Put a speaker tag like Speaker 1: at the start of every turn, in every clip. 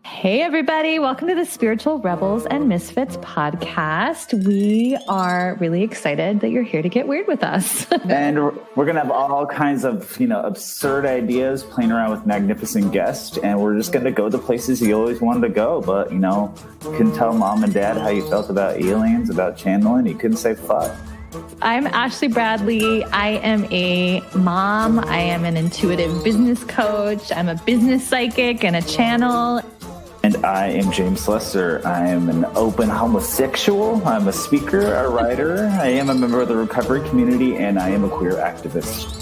Speaker 1: Hey, everybody. Welcome to the Spiritual Rebels and Misfits podcast. We are really excited that you're here to get weird with us.
Speaker 2: And we're going to have all kinds of, absurd ideas playing around with magnificent guests. And we're just going to go to places you always wanted to go. But, you couldn't tell mom and dad how you felt about aliens, about channeling. You couldn't say fuck.
Speaker 1: I'm Ashley Bradley. I am a mom. I am an intuitive business coach. I'm a business psychic and a channel.
Speaker 2: And I am James Lester. I am an open homosexual. I'm a speaker, a writer. I am a member of the recovery community, and I am a queer activist.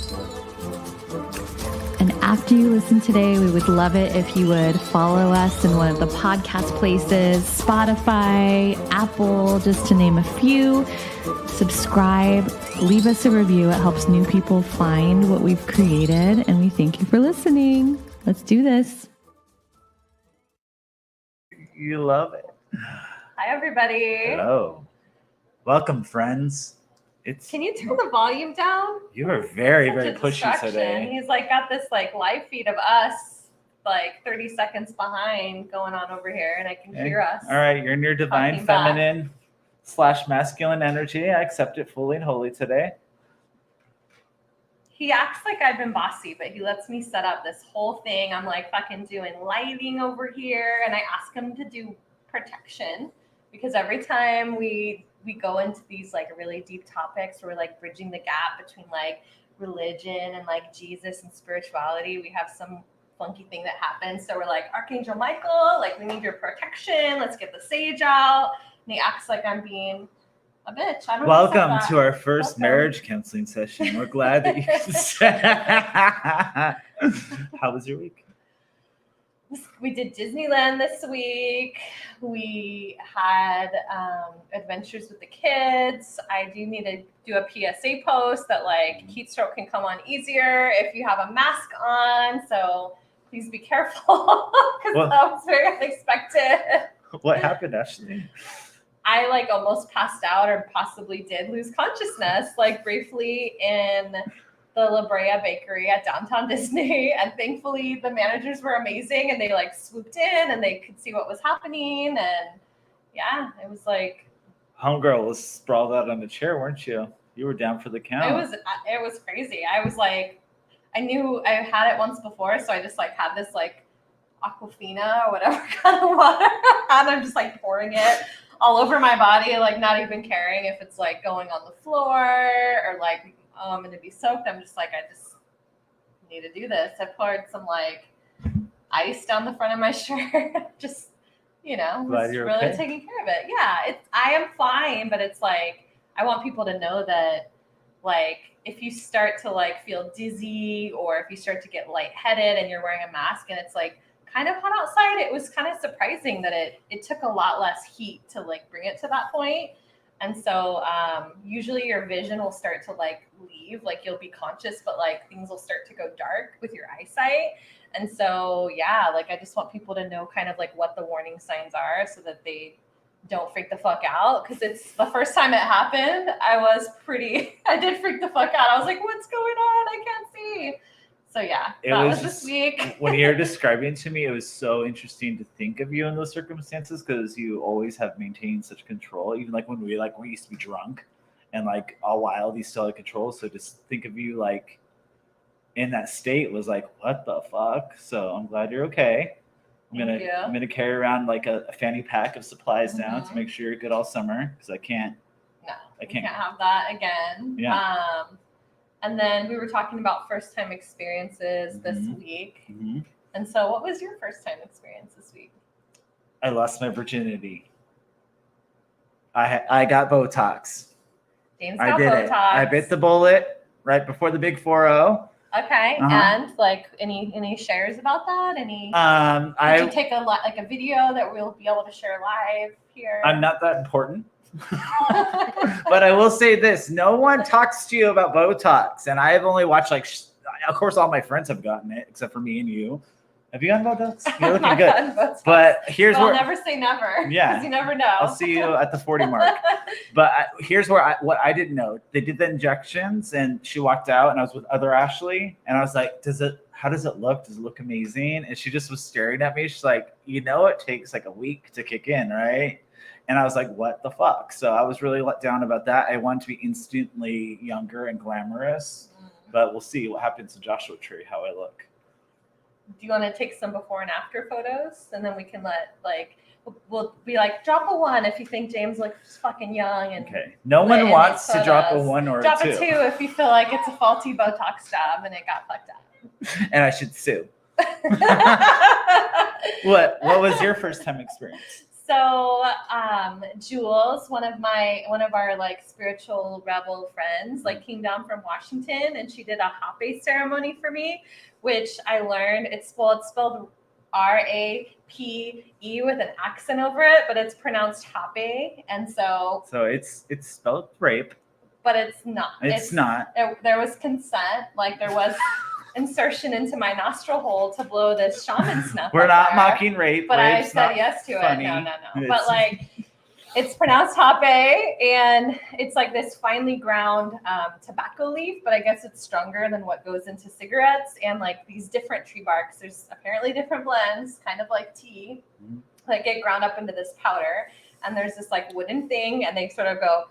Speaker 1: And after you listen today, we would love it if you would follow us in one of the podcast places, Spotify, Apple, just to name a few. Subscribe, leave us a review. It helps new people find what we've created. And we thank you for listening. Let's do this.
Speaker 2: You love it.
Speaker 3: Hi, everybody.
Speaker 2: Hello. Welcome, friends.
Speaker 3: Can you turn the volume down?
Speaker 2: You are very pushy today.
Speaker 3: He's got this live feed of us 30 seconds behind going on over here, and I can hear us.
Speaker 2: All right, you're in your divine feminine / masculine energy. I accept it fully and wholly today.
Speaker 3: He acts like I've been bossy, but he lets me set up this whole thing. I'm fucking doing lighting over here, and I ask him to do protection because every time we go into these really deep topics, we're bridging the gap between religion and Jesus and spirituality. We have some funky thing that happens. So we're Archangel Michael, we need your protection. Let's get the sage out. And he acts like I'm being a bitch. I don't
Speaker 2: Welcome to our first marriage counseling session. We're glad that you How was your week?
Speaker 3: We did Disneyland this week. We had adventures with the kids. I do need to do a PSA post that heat stroke can come on easier if you have a mask on. So please be careful because that was very unexpected.
Speaker 2: What happened, Ashley?
Speaker 3: I almost passed out or possibly did lose consciousness briefly in the La Brea Bakery at Downtown Disney, and thankfully the managers were amazing and they swooped in and they could see what was happening, and yeah, it was
Speaker 2: homegirl was sprawled out on the chair, weren't you? You were down for the count.
Speaker 3: It was crazy. I was I knew I had it once before, so I just had this Aquafina or whatever kind of water and I'm just pouring it all over my body, not even caring if it's going on the floor or I'm going to be soaked. I'm just I just need to do this. I poured some ice down the front of my shirt. Just, was really okay. Taking care of it. Yeah, I am fine, but it's I want people to know that if you start to feel dizzy or if you start to get lightheaded and you're wearing a mask and it's kind of hot outside, it was kind of surprising that it took a lot less heat to bring it to that point. And so usually your vision will start to leave, you'll be conscious, but things will start to go dark with your eyesight. And so, yeah, I just want people to know kind of what the warning signs are so that they don't freak the fuck out. Cause it's the first time it happened, I did freak the fuck out. I was what's going on? I can't see. So yeah, that was this week.
Speaker 2: When you're describing to me, it was so interesting to think of you in those circumstances because you always have maintained such control. Even when we used to be drunk and all wild, you still had control. So just think of you in that state was what the fuck? So I'm glad you're okay. I'm gonna carry around a fanny pack of supplies now to make sure you're good all summer because I can't
Speaker 3: have that again.
Speaker 2: Yeah.
Speaker 3: And then we were talking about first-time experiences this week. Mm-hmm. And so what was your first-time experience this week?
Speaker 2: I lost my virginity. I got Botox.
Speaker 3: James got Botox.
Speaker 2: I bit the bullet right before the big 4-0.
Speaker 3: Okay. And any shares about that? Did you take a video that we'll be able to share live here?
Speaker 2: I'm not that important. But I will say this, no one talks to you about Botox, and I have only watched of course all my friends have gotten it except for me and you. Have you gotten Botox? You're looking good. But here's where
Speaker 3: I'll never say never.
Speaker 2: Yeah,
Speaker 3: because you never know.
Speaker 2: I'll see you at the 40 mark. But here's where what I didn't know. They did the injections, and she walked out, and I was with other Ashley, and I was like, how does it look? Does it look amazing? And she just was staring at me. She's like, it takes like a week to kick in, right? And I was like, what the fuck? So I was really let down about that. I wanted to be instantly younger and glamorous, but we'll see what happens to Joshua Tree, how I look.
Speaker 3: Do you want to take some before and after photos? And then we can we'll be like, drop a 1 if you think James looks fucking young. And
Speaker 2: okay. No one wants to drop a 1 or
Speaker 3: drop
Speaker 2: a 2.
Speaker 3: Drop a 2 if you feel like it's a faulty Botox job and it got fucked up.
Speaker 2: And I should sue. What was your first time experience?
Speaker 3: So Jules, one of our like spiritual rebel friends, like came down from Washington, and she did a hape ceremony for me, which I learned it's spelled R-A-P-E with an accent over it, but it's pronounced hape, and so
Speaker 2: it's spelled rape,
Speaker 3: but it's not.
Speaker 2: It's not.
Speaker 3: There was consent, like there was insertion into my nostril hole to blow this shaman snuff.
Speaker 2: We're not mocking rape,
Speaker 3: but I said yes to
Speaker 2: funny.
Speaker 3: it. No. But like, it's pronounced hape, and it's like this finely ground tobacco leaf, but I guess it's stronger than what goes into cigarettes, and like these different tree barks. There's apparently different blends, kind of like tea, that get ground up into this powder, and there's this like wooden thing, and they sort of go,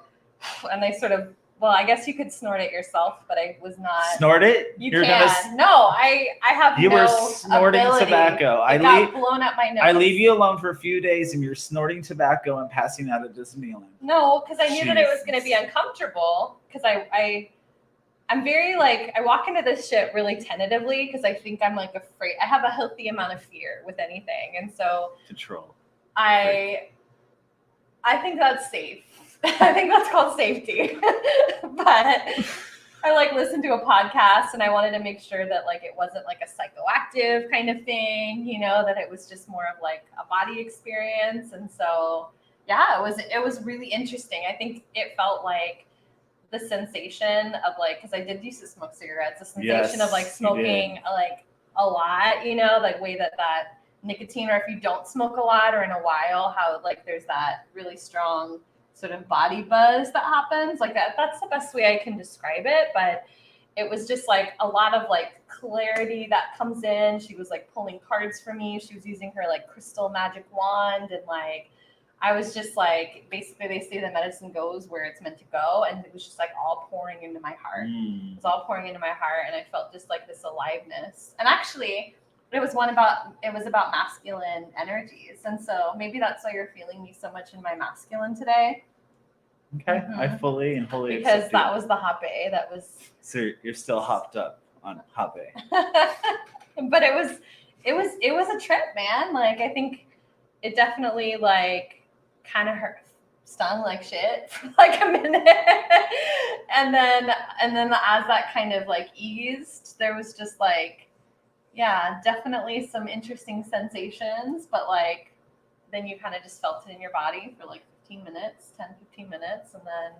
Speaker 3: and they sort of. Well, I guess you could snort it yourself, but I was not.
Speaker 2: Snort it?
Speaker 3: You're can. No, I have
Speaker 2: you
Speaker 3: no
Speaker 2: were snorting
Speaker 3: ability.
Speaker 2: tobacco.
Speaker 3: It got blown up my nose.
Speaker 2: I leave you alone for a few days, and you're snorting tobacco and passing out at Disneyland.
Speaker 3: No, because I knew that it was going to be uncomfortable. Because I'm very like, I walk into this shit really tentatively because I think I'm like afraid. I have a healthy amount of fear with anything, and so
Speaker 2: control.
Speaker 3: I think that's safe. I think that's called safety. But I like listened to a podcast, and I wanted to make sure that like it wasn't like a psychoactive kind of thing, that it was just more of like a body experience. And so yeah, it was really interesting. I think it felt like the sensation of like, because I did used to smoke cigarettes, the sensation of like smoking like a lot, like way that nicotine, or if you don't smoke a lot or in a while, how like there's that really strong sort of body buzz that happens like that. That's the best way I can describe it. But it was just like a lot of like clarity that comes in. She was like pulling cards for me. She was using her like crystal magic wand, and like I was just like, basically they say the medicine goes where it's meant to go, and it was just like all pouring into my heart. It was all pouring into my heart, and I felt just like this aliveness. And actually it was about masculine energies, and so maybe that's why you're feeling me so much in my masculine today.
Speaker 2: Okay, I fully and wholly
Speaker 3: because
Speaker 2: accept
Speaker 3: that was the hape. That was.
Speaker 2: So you're still hopped up on hape.
Speaker 3: But it was a trip, man. Like I think it definitely like kind of stung like shit for like a minute, and then as that kind of like eased, there was just like, yeah, definitely some interesting sensations, but like then you kind of just felt it in your body for like 15 minutes, and then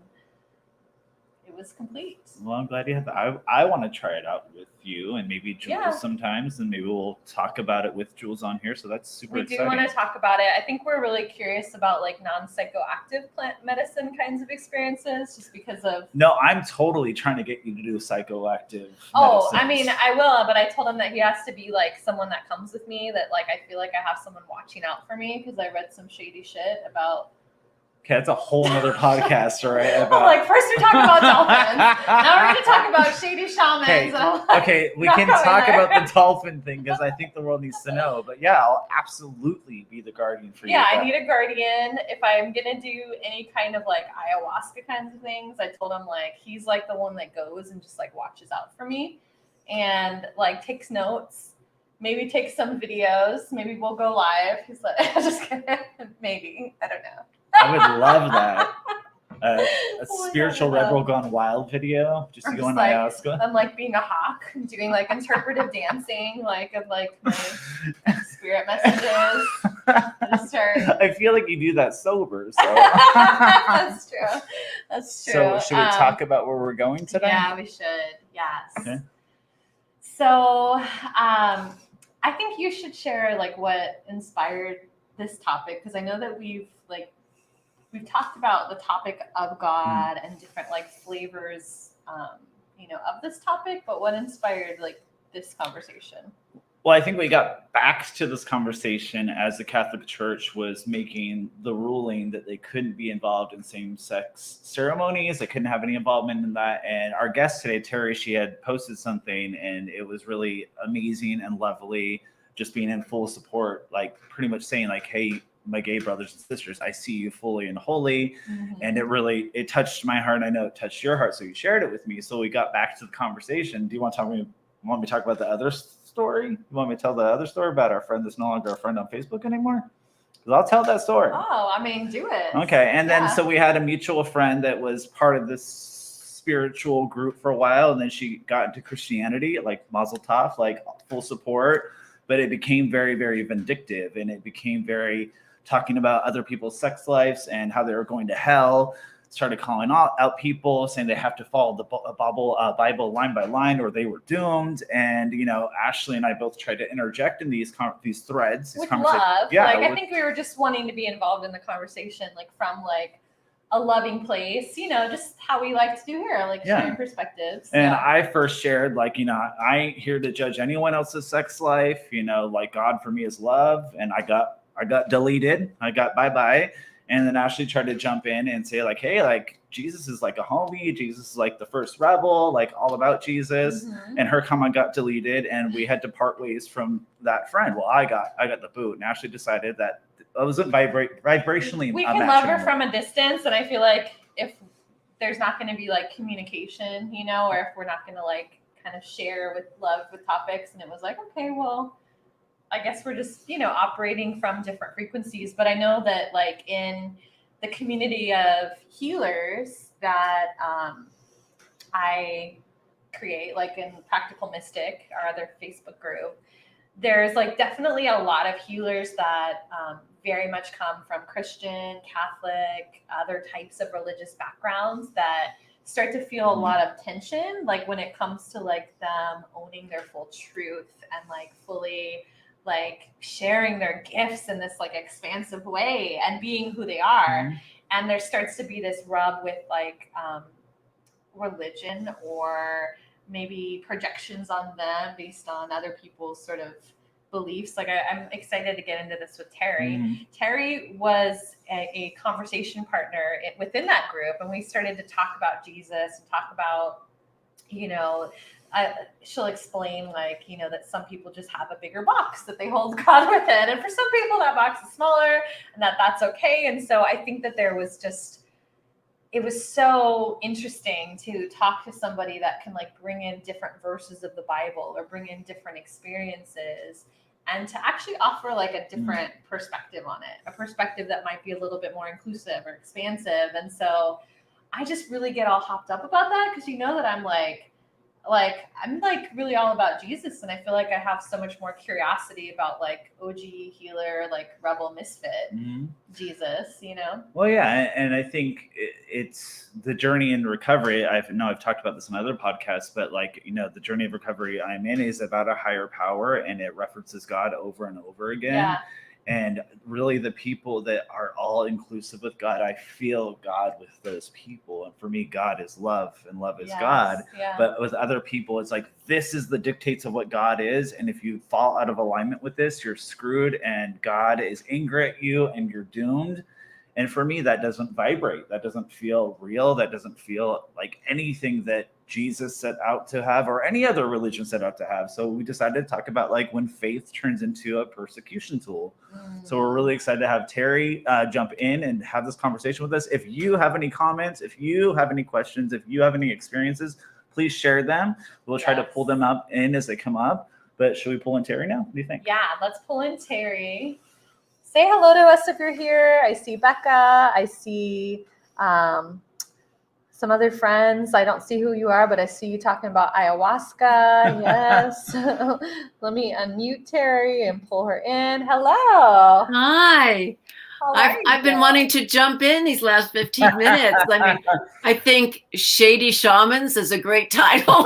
Speaker 3: it was complete.
Speaker 2: Well, I'm glad you had that. I want to try it out with you and maybe Jules sometimes, and maybe we'll talk about it with Jules on here. So that's super exciting.
Speaker 3: We do want to talk about it. I think we're really curious about like non-psychoactive plant medicine kinds of experiences, just because of.
Speaker 2: No, I'm totally trying to get you to do psychoactive.
Speaker 3: Oh, I mean, I will, but I told him that he has to be like someone that comes with me, that like I feel like I have someone watching out for me, because I read some shady shit about.
Speaker 2: Okay, that's a whole nother podcast, right?
Speaker 3: About... like, first we're talking about dolphins. Now we're going to talk about shady shamans.
Speaker 2: Okay, we can talk about the dolphin thing, because I think the world needs to know. But yeah, I'll absolutely be the guardian for you.
Speaker 3: Yeah, I need a guardian. If I'm going to do any kind of like ayahuasca kinds of things, I told him like he's like the one that goes and just like watches out for me and like takes notes. Maybe take some videos. Maybe we'll go live. He's like, just kidding. Maybe. I don't know.
Speaker 2: I would love that. A spiritual rebel gone wild video. Just you going
Speaker 3: like,
Speaker 2: ayahuasca.
Speaker 3: I'm like being a hawk and doing like interpretive dancing, like of like my spirit messages.
Speaker 2: I feel like you do that sober. So
Speaker 3: That's true. That's true.
Speaker 2: So should we talk about where we're going today?
Speaker 3: Yeah, we should. Yes.
Speaker 2: Okay.
Speaker 3: So I think you should share like what inspired this topic, because I know that we've talked about the topic of God and different like flavors, of this topic, but what inspired like this conversation?
Speaker 2: Well, I think we got back to this conversation as the Catholic Church was making the ruling that they couldn't be involved in same-sex ceremonies. They couldn't have any involvement in that. And our guest today, Terry, she had posted something, and it was really amazing and lovely, just being in full support, like pretty much saying like, hey, my gay brothers and sisters, I see you fully and wholly. And it touched my heart. And I know it touched your heart. So you shared it with me. So we got back to the conversation. Do you want me to talk about the other story? You want me to tell the other story about our friend that's no longer a friend on Facebook anymore? Because I'll tell that story.
Speaker 3: Oh, I mean, do it.
Speaker 2: Okay. And then, so we had a mutual friend that was part of this spiritual group for a while. And then she got into Christianity, like Mazel Tov, like full support. But it became very, very vindictive. And it became very talking about other people's sex lives and how they were going to hell. Started calling out people, saying they have to follow the Bible line by line or they were doomed. And, you know, Ashley and I both tried to interject in these threads.
Speaker 3: With love.
Speaker 2: Yeah,
Speaker 3: I think we were just wanting to be involved in the conversation, like from like a loving place, you know, just how we like to do here, like sharing perspectives.
Speaker 2: And I first shared, like, you know, I ain't here to judge anyone else's sex life. You know, like God for me is love. And I got deleted. I got bye-bye. And then Ashley tried to jump in and say like, hey, like Jesus is like a homie. Jesus is like the first rebel, like all about Jesus. And her comment got deleted and we had to part ways from that friend. Well, I got the boot, and Ashley decided that it wasn't vibrationally.
Speaker 3: We can love her from a distance. And I feel like if there's not going to be like communication, you know, or if we're not going to like kind of share with love with topics, and it was like, okay, well, I guess we're just, you know, operating from different frequencies. But I know that like in the community of healers that I create, like in Practical Mystic, our other Facebook group, there's like definitely a lot of healers that very much come from Christian, Catholic, other types of religious backgrounds that start to feel a lot of tension, like when it comes to like them owning their full truth and like fully like sharing their gifts in this like expansive way and being who they are. And there starts to be this rub with like religion or maybe projections on them based on other people's sort of beliefs. Like I'm excited to get into this with Terry. Terry was a conversation partner within that group, and we started to talk about Jesus and talk about, you know, she'll explain like, you know, that some people just have a bigger box that they hold God within. And for some people that box is smaller and that's okay. And so I think that it was so interesting to talk to somebody that can like bring in different verses of the Bible or bring in different experiences and to actually offer like a different perspective on it, a perspective that might be a little bit more inclusive or expansive. And so I just really get all hopped up about that because you know that I'm I'm like really all about Jesus, and I feel like I have so much more curiosity about like OG healer, like rebel misfit Jesus, you know?
Speaker 2: Well, yeah, and I think it's the journey in recovery. I've talked about this in other podcasts, but like, you know, the journey of recovery I'm in is about a higher power, and it references God over and over again.
Speaker 3: Yeah.
Speaker 2: And really the people that are all inclusive with God, I feel God with those people. And for me, God is love and love is God.
Speaker 3: Yeah.
Speaker 2: But with other people, it's like, this is the dictates of what God is. And if you fall out of alignment with this, you're screwed and God is angry at you and you're doomed. And for me, that doesn't vibrate. That doesn't feel real. That doesn't feel like anything that Jesus set out to have or any other religion set out to have. So we decided to talk about like when faith turns into a persecution tool. So we're really excited to have Terry jump in and have this conversation with us. If you have any comments, if you have any questions, if you have any experiences, please share them. We'll try to pull them up in as they come up. But should we pull in Terry now? What do you think?
Speaker 3: Yeah, let's pull in Terry. Say hello to us if you're here. I see Becca. I see some other friends. I don't see who you are, but I see you talking about ayahuasca. Yes. Let me unmute Terry and pull her in. Hello.
Speaker 4: Hi. I've been wanting to jump in these last 15 minutes. I mean, I think Shady Shamans is a great title.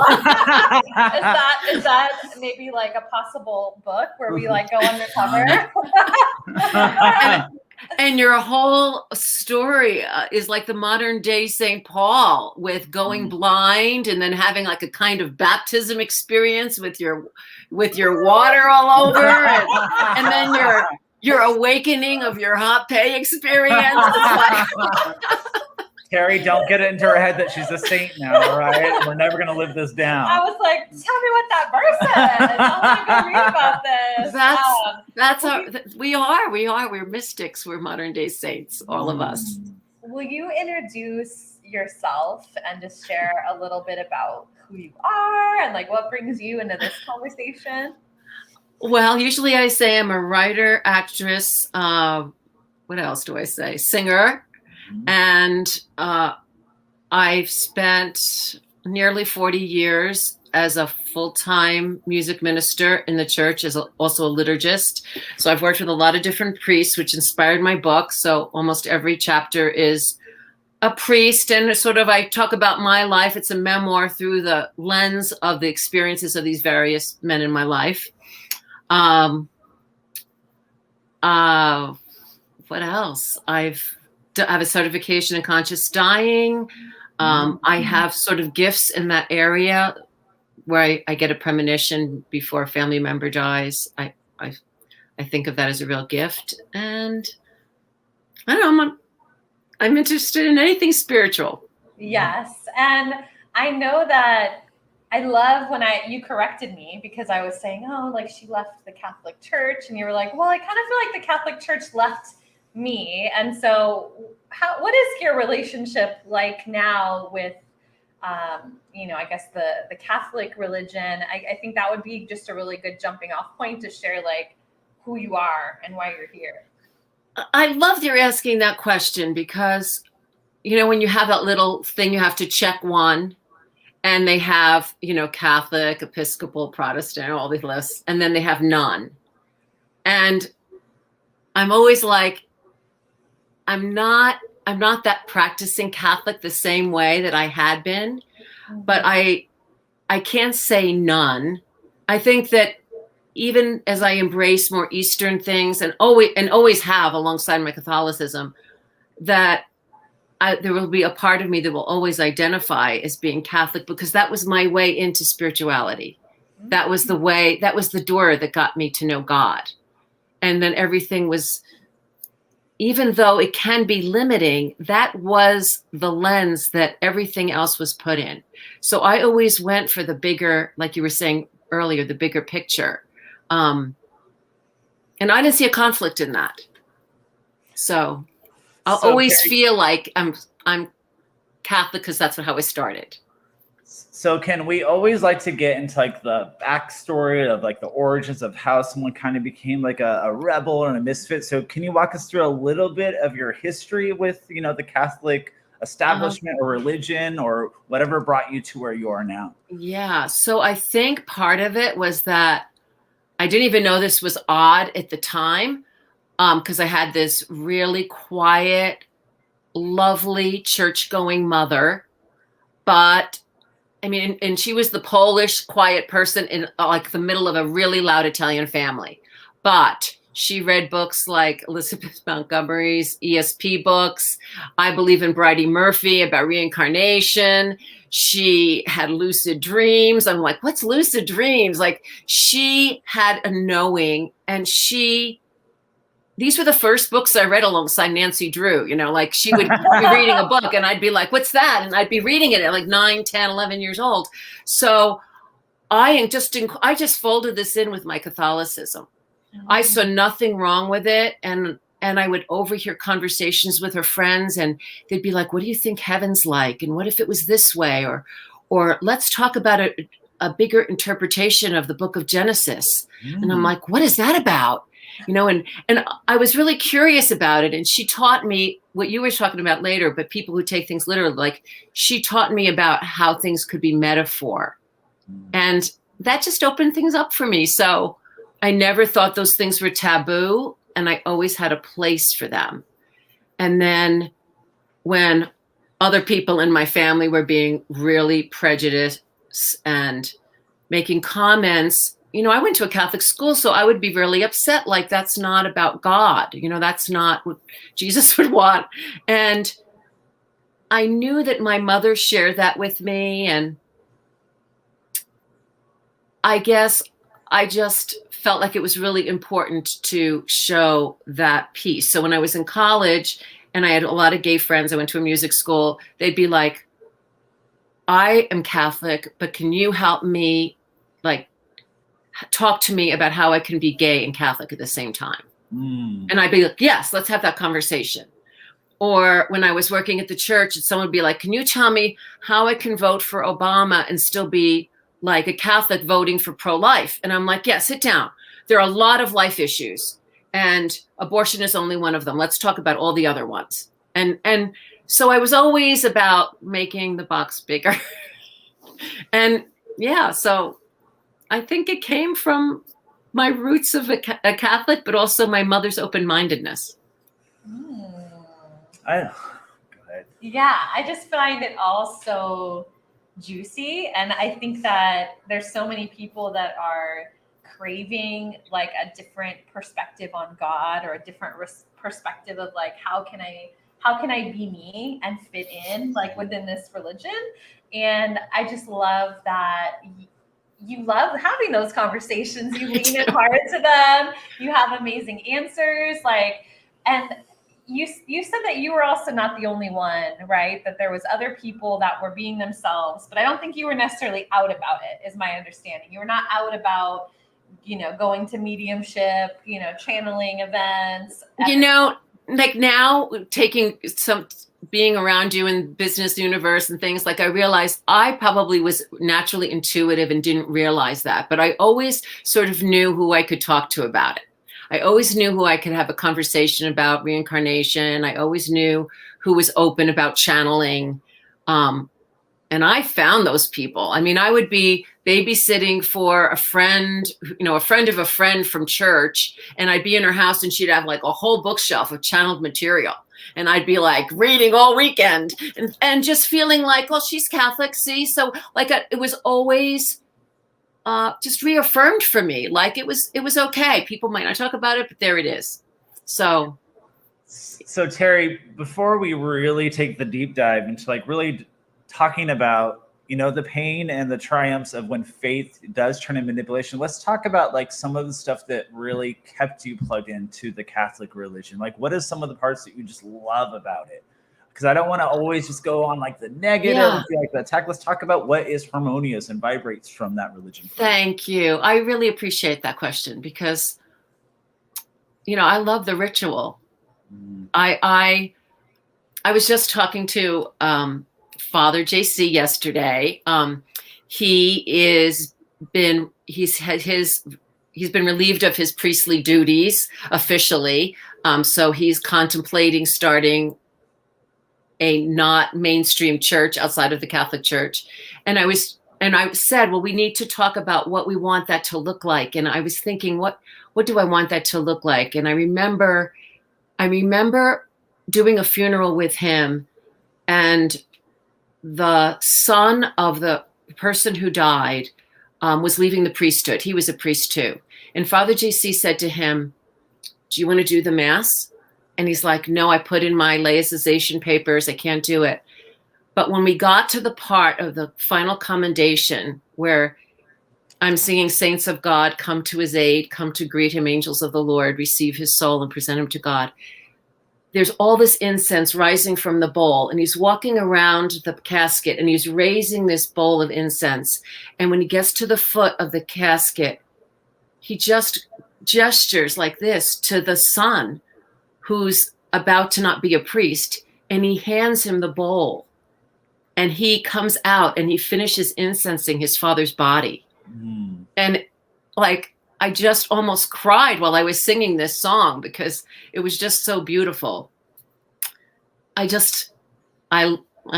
Speaker 3: Is that maybe like a possible book where we like go undercover?
Speaker 4: And your whole story is like the modern day St. Paul, with going blind and then having like a kind of baptism experience with your water all over, and then your awakening of your hot pay experience. It's like,
Speaker 2: Terry, don't get it into her head that she's a saint now, all right? We're never going to live this down.
Speaker 3: I was like, tell me what that verse says. I want to go read about this.
Speaker 4: We're mystics. We're modern day saints, all of us.
Speaker 3: Will you introduce yourself and just share a little bit about who you are and like what brings you into this conversation?
Speaker 4: Well, usually I say I'm a writer, actress, what else do I say? Singer. And I've spent nearly 40 years as a full-time music minister in the church, as also a liturgist. So I've worked with a lot of different priests, which inspired my book. So almost every chapter is a priest, and sort of I talk about my life. It's a memoir through the lens of the experiences of these various men in my life. What else? I have a certification in conscious dying. I have sort of gifts in that area where I get a premonition before a family member dies. I think of that as a real gift. And I don't know, I'm interested in anything spiritual.
Speaker 3: Yes. And I know that I love when you corrected me, because I was saying, oh, like she left the Catholic Church. And you were like, well, I kind of feel like the Catholic Church left me. And so what is your relationship like now with, I guess the Catholic religion? I think that would be just a really good jumping off point to share like who you are and why you're here.
Speaker 4: I love that you're asking that question, because, when you have that little thing, you have to check one, and they have, Catholic, Episcopal, Protestant, all these lists, and then they have none. And I'm always like, I'm not that practicing Catholic the same way that I had been, but I can't say none. I think that even as I embrace more Eastern things and always have alongside my Catholicism, that there will be a part of me that will always identify as being Catholic, because that was my way into spirituality. That was the door that got me to know God. And then everything was, even though it can be limiting, that was the lens that everything else was put in. So I always went for the bigger, like you were saying earlier, the bigger picture. And I didn't see a conflict in that. So I'll always feel like I'm Catholic because that's how I started.
Speaker 2: So can we always like to get into like the backstory of like the origins of how someone kind of became like a rebel and a misfit? So can you walk us through a little bit of your history with, the Catholic establishment or religion or whatever brought you to where you are now?
Speaker 4: Yeah. So I think part of it was that I didn't even know this was odd at the time, because I had this really quiet, lovely church-going mother, but and she was the Polish quiet person in like the middle of a really loud Italian family. But she read books like Elizabeth Montgomery's ESP books. I believe in Bridie Murphy about reincarnation. She had lucid dreams. I'm like, what's lucid dreams? Like, she had a knowing, and these were the first books I read alongside Nancy Drew, like she would be reading a book and I'd be like, what's that? And I'd be reading it at like 9, 10, 11 years old. So I just folded this in with my Catholicism. Mm-hmm. I saw nothing wrong with it. And I would overhear conversations with her friends, and they'd be like, what do you think heaven's like? And what if it was this way? Or let's talk about a bigger interpretation of the book of Genesis. Mm. And I'm like, what is that about? And I was really curious about it. And she taught me what you were talking about later, but people who take things literally, like she taught me about how things could be metaphor. And that just opened things up for me. So I never thought those things were taboo, and I always had a place for them. And then when other people in my family were being really prejudiced and making comments I went to a Catholic school, so I would be really upset. Like, that's not about God. That's not what Jesus would want. And I knew that my mother shared that with me. And I guess I just felt like it was really important to show that piece. So when I was in college and I had a lot of gay friends, I went to a music school, they'd be like, I am Catholic, but can you help me, like, talk to me about how I can be gay and Catholic at the same time? And I'd be like, yes, let's have that conversation. Or when I was working at the church, someone would be like, can you tell me how I can vote for Obama and still be like a Catholic voting for pro-life? And I'm like, yeah, sit down. There are a lot of life issues, and abortion is only one of them. Let's talk about all the other ones. And so I was always about making the box bigger. And yeah, so I think it came from my roots of a Catholic, but also my mother's open-mindedness.
Speaker 2: Go ahead.
Speaker 3: Yeah, I just find it all so juicy. And I think that there's so many people that are craving like a different perspective on God, or a different perspective of like, how can I be me and fit in like within this religion? And I just love that you love having those conversations. You lean in hard to them. You have amazing answers. Like, and you said that you were also not the only one, right? That there was other people that were being themselves, but I don't think you were necessarily out about it, is my understanding. You were not out about, going to mediumship, channeling events.
Speaker 4: Like now taking some being around you in business universe and things, like I realized I probably was naturally intuitive and didn't realize that, but I always sort of knew who I could talk to about it. I always knew who I could have a conversation about reincarnation. I always knew who was open about channeling. And I found those people. I mean, I would be babysitting for a friend, a friend of a friend from church, and I'd be in her house and she'd have like a whole bookshelf of channeled material. And I'd be like reading all weekend and just feeling like, well, she's Catholic, see? So like it was always just reaffirmed for me. Like it was okay. People might not talk about it, but there it is. So
Speaker 2: Terry, before we really take the deep dive into like really talking about, the pain and the triumphs of when faith does turn into manipulation, let's talk about like some of the stuff that really kept you plugged into the Catholic religion. Like, what is some of the parts that you just love about it? Because I don't want to always just go on like the negative and feel like the attack. Let's talk about what is harmonious and vibrates from that religion.
Speaker 4: Thank you. I really appreciate that question because, I love the ritual. I was just talking to Father JC yesterday. He's been relieved of his priestly duties officially. So he's contemplating starting a not mainstream church outside of the Catholic Church. And I said, well, we need to talk about what we want that to look like. And I was thinking, what do I want that to look like? And I remember doing a funeral with him, and the son of the person who died was leaving the priesthood. He was a priest too. And Father JC said to him, do you want to do the mass? And he's like, no, I put in my laicization papers. I can't do it. But when we got to the part of the final commendation where I'm singing saints of God, come to his aid, come to greet him, angels of the Lord, receive his soul and present him to God. There's all this incense rising from the bowl, and he's walking around the casket and he's raising this bowl of incense. And when he gets to the foot of the casket, he just gestures like this to the son who's about to not be a priest, and he hands him the bowl, and he comes out and he finishes incensing his father's body. And like, I just almost cried while I was singing this song because it was just so beautiful. I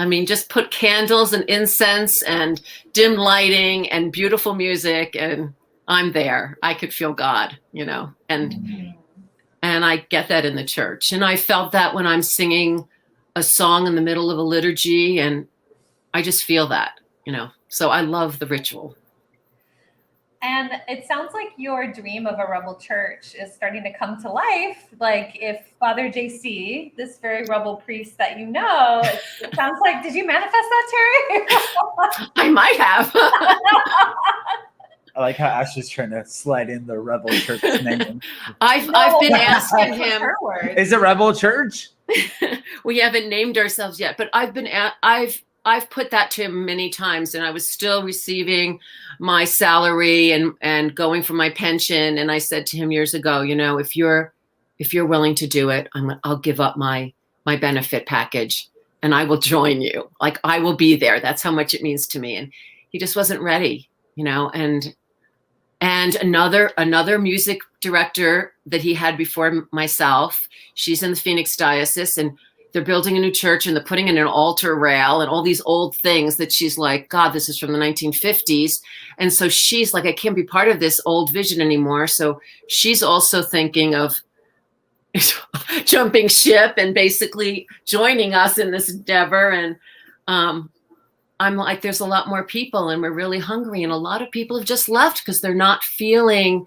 Speaker 4: mean, just put candles and incense and dim lighting and beautiful music, and I'm there. I could feel God, and I get that in the church. And I felt that when I'm singing a song in the middle of a liturgy, and I just feel that, so I love the ritual.
Speaker 3: And it sounds like your dream of a rebel church is starting to come to life. Like if Father JC, this very rebel priest that you know, it sounds like, did you manifest that, Terry?
Speaker 4: I might have.
Speaker 2: I like how Ashley's trying to slide in the rebel church name.
Speaker 4: I've been asking him.
Speaker 3: Her words.
Speaker 2: Is it rebel church?
Speaker 4: We haven't named ourselves yet, but I've put that to him many times, and I was still receiving my salary and going for my pension. And I said to him years ago, if you're willing to do it, I'll give up my benefit package and I will join you. Like, I will be there. That's how much it means to me. And he just wasn't ready, and another music director that he had before myself, she's in the Phoenix diocese, and they're building a new church and they're putting in an altar rail and all these old things that she's like, God, this is from the 1950s. And so she's like, I can't be part of this old vision anymore. So she's also thinking of jumping ship and basically joining us in this endeavor. And I'm like, there's a lot more people and we're really hungry. And a lot of people have just left because they're not feeling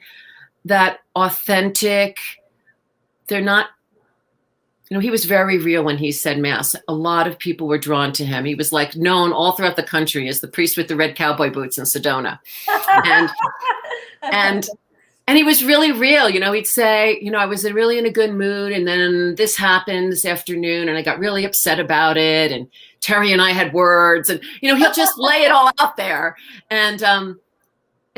Speaker 4: that authentic. They're not, he was very real when he said mass. A lot of people were drawn to him. He was like known all throughout the country as the priest with the red cowboy boots in Sedona. And he was really real. He'd say, I was really in a good mood. And then this happened this afternoon and I got really upset about it. And Terry and I had words, and, he'll just lay it all out there. And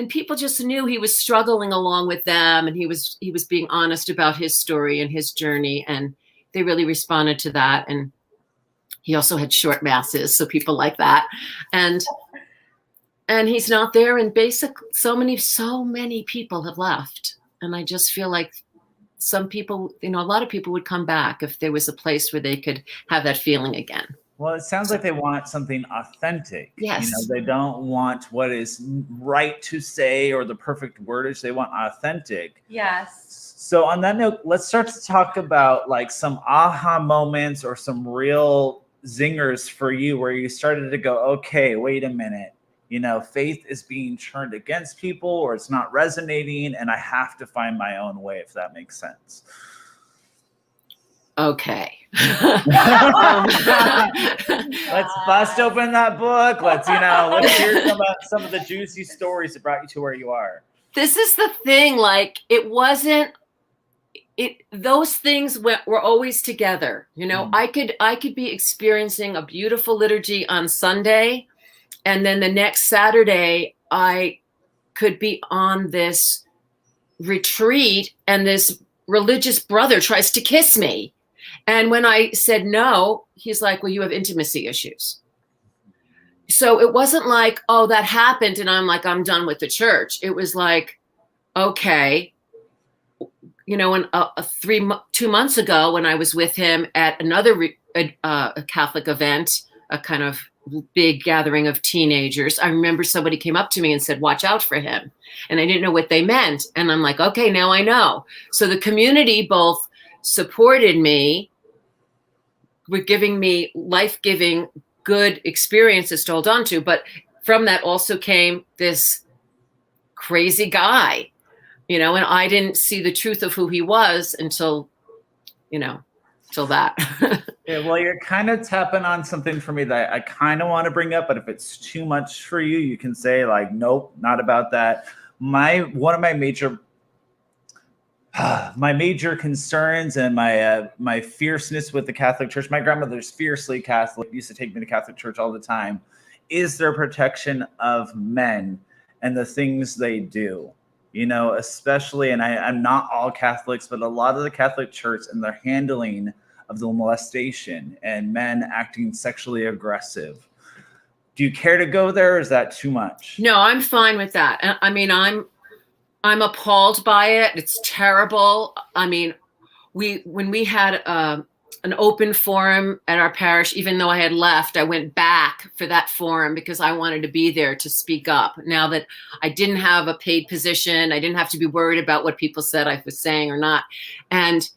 Speaker 4: people just knew he was struggling along with them. And he was being honest about his story and his journey. And they really responded to that. And he also had short masses. So people like that. And he's not there. And basically so many people have left. And I just feel like some people, a lot of people would come back if there was a place where they could have that feeling again.
Speaker 2: Well, it sounds like they want something authentic.
Speaker 4: Yes.
Speaker 2: They don't want what is right to say or the perfect wordage. They want authentic.
Speaker 3: Yes.
Speaker 2: So on that note, let's start to talk about like some aha moments or some real zingers for you where you started to go, okay, wait a minute. Faith is being turned against people or it's not resonating and I have to find my own way, if that makes sense.
Speaker 4: Okay.
Speaker 2: Let's bust open that book. Let's hear some of the juicy stories that brought you to where you are.
Speaker 4: This is the thing. Like, those things were always together. I could be experiencing a beautiful liturgy on Sunday, and then the next Saturday I could be on this retreat and this religious brother tries to kiss me. And when I said no, he's like, well, you have intimacy issues. So it wasn't like, oh, that happened and I'm like, I'm done with the church. It was like, okay. And 2 months ago when I was with him at another a Catholic event, a kind of big gathering of teenagers, I remember somebody came up to me and said, watch out for him. And I didn't know what they meant. And I'm like, okay, now I know. So the community both supported me, were giving me life-giving, good experiences to hold on to. But from that also came this crazy guy, and I didn't see the truth of who he was until that.
Speaker 2: Yeah, well, you're kind of tapping on something for me that I kind of want to bring up, but if it's too much for you, you can say like, nope, not about that. One of my major concerns and my fierceness with the Catholic Church, my grandmother's fiercely Catholic, used to take me to Catholic Church all the time, is their protection of men and the things they do. Especially, and I'm not all Catholics, but a lot of the Catholic Church and their handling of the molestation and men acting sexually aggressive. Do you care to go there, or is that too much?
Speaker 4: No, I'm fine with that. I mean, I'm appalled by it. It's terrible. I mean, when we had an open forum at our parish, even though I had left, I went back for that forum because I wanted to be there to speak up. Now that I didn't have a paid position, I didn't have to be worried about what people said I was saying or not. And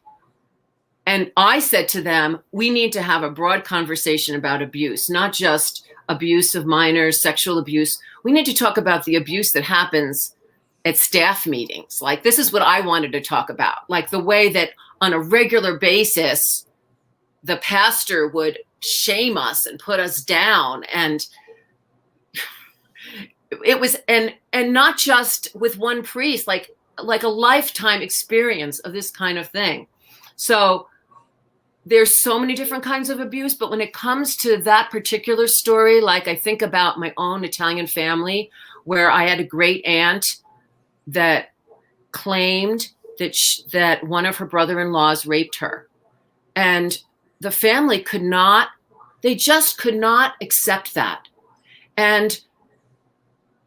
Speaker 4: I said to them, we need to have a broad conversation about abuse, not just abuse of minors, sexual abuse. We need to talk about the abuse that happens at staff meetings. Like, this is what I wanted to talk about. Like the way that on a regular basis, the pastor would shame us and put us down. And it was, and not just with one priest, like a lifetime experience of this kind of thing. So there's so many different kinds of abuse, but when it comes to that particular story, like I think about my own Italian family, where I had a great aunt that claimed that that one of her brother-in-laws raped her, and the family just could not accept that. And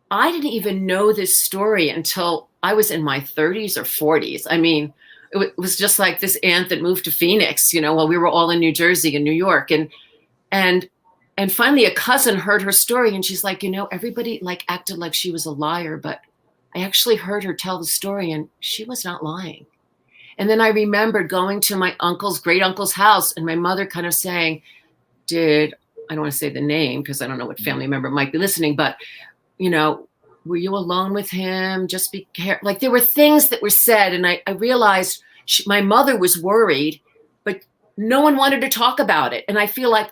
Speaker 4: I didn't even know this story until I was in my 30s or 40s. I mean, it was just like this aunt that moved to Phoenix, while we were all in New Jersey and New York. And finally a cousin heard her story, and she's like, everybody like acted like she was a liar, but I actually heard her tell the story and she was not lying. And then I remembered going to my great uncle's house, and my mother kind of saying, I don't want to say the name because I don't know what family member might be listening, but were you alone with him? Just be careful. Like, there were things that were said, and I realized my mother was worried, but no one wanted to talk about it. And I feel like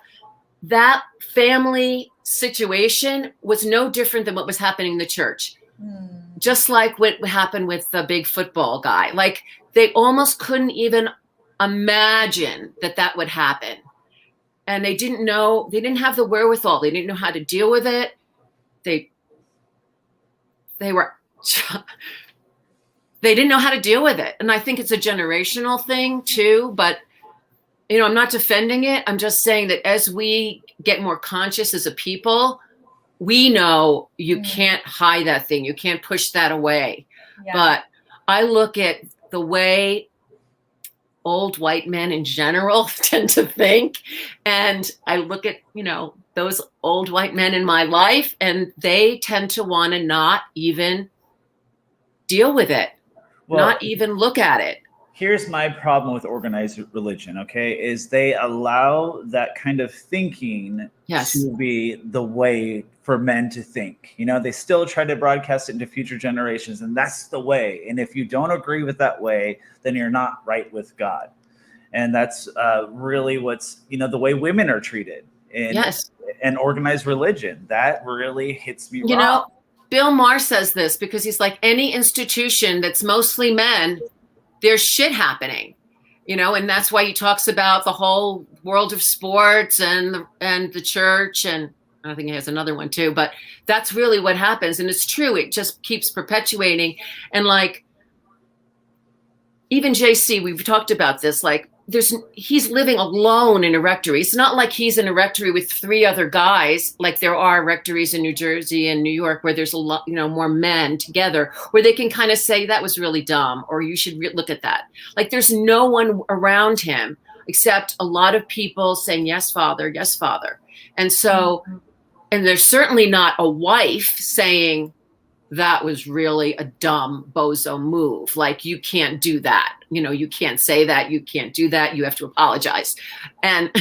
Speaker 4: that family situation was no different than what was happening in the church. Just like what happened with the big football guy. Like, they almost couldn't even imagine that would happen. And they didn't have the wherewithal. They didn't know how to deal with it. They didn't know how to deal with it. And I think it's a generational thing too, but I'm not defending it. I'm just saying that as we get more conscious as a people, we know you can't hide that thing. You can't push that away. Yeah. But I look at the way old white men in general tend to think, and I look at, those old white men in my life, and they tend to want to not even deal with it, not even look at it.
Speaker 2: Here's my problem with organized religion, okay, is they allow that kind of thinking to be the way for men to think. They still try to broadcast it into future generations, and that's the way. And if you don't agree with that way, then you're not right with God. And that's really what's, the way women are treated in organized religion. That really hits me wrong.
Speaker 4: Bill Maher says this because he's like, any institution that's mostly men, there's shit happening, and that's why he talks about the whole world of sports and the church. And I think he has another one too, but that's really what happens. And it's true. It just keeps perpetuating. And like, even JC, we've talked about this, like he's living alone in a rectory. It's not like he's in a rectory with 3 other guys, like there are rectories in New Jersey and New York where there's a lot, more men together, where they can kind of say that was really dumb, or you should look at that. Like, there's no one around him except a lot of people saying, yes, Father, yes, Father. And so, and there's certainly not a wife saying that was really a dumb bozo move. Like, you can't do that. You can't say that. You can't do that. You have to apologize. And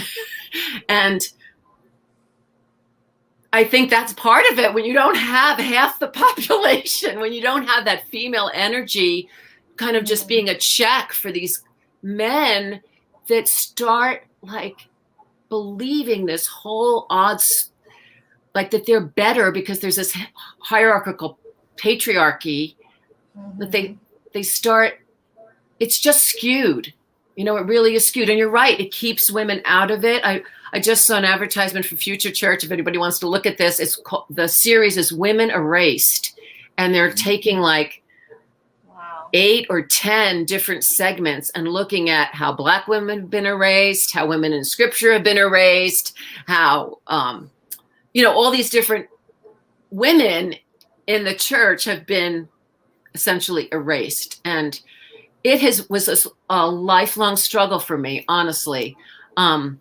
Speaker 4: I think that's part of it. When you don't have half the population, when you don't have that female energy kind of just being a check for these men that start like believing this whole odds, like that they're better because there's this hierarchical patriarchy that they start, it's just skewed. It really is skewed. And you're right, it keeps women out of it. I just saw an advertisement for Future Church. If anybody wants to look at this, the series is Women Erased. And they're taking like 8 or 10 different segments and looking at how Black women have been erased, how women in scripture have been erased, how, all these different women in the church have been essentially erased. And it was a lifelong struggle for me, honestly, to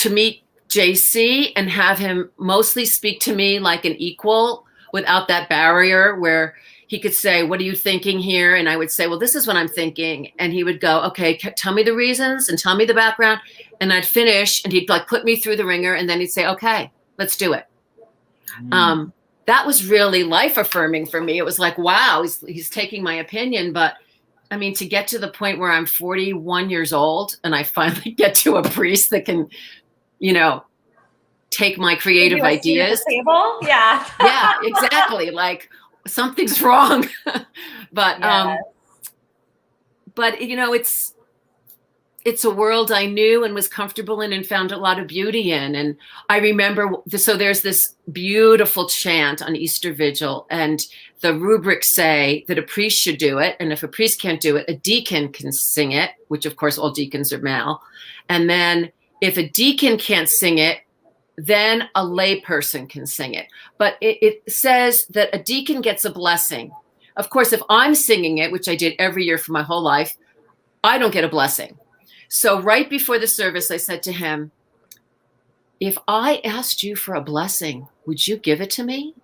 Speaker 4: meet JC and have him mostly speak to me like an equal without that barrier where he could say, what are you thinking here? And I would say, well, this is what I'm thinking. And he would go, okay, tell me the reasons and tell me the background. And I'd finish and he'd like put me through the ringer. And then he'd say, okay, let's do it. that was really life affirming for me. It was like, wow, he's taking my opinion. But I mean, to get to the point where I'm 41 years old and I finally get to a priest that can, you know, take my creative ideas.
Speaker 3: Table? Yeah.
Speaker 4: Yeah, exactly. Like something's wrong. But you know, it's a world I knew and was comfortable in and found a lot of beauty in. And I remember, so there's this beautiful chant on Easter Vigil, and the rubrics say that a priest should do it. And if a priest can't do it, a deacon can sing it, which of course all deacons are male. And then if a deacon can't sing it, then a lay person can sing it. But it says that a deacon gets a blessing. Of course, if I'm singing it, which I did every year for my whole life, I don't get a blessing. So right before the service, I said to him, if I asked you for a blessing, would you give it to me?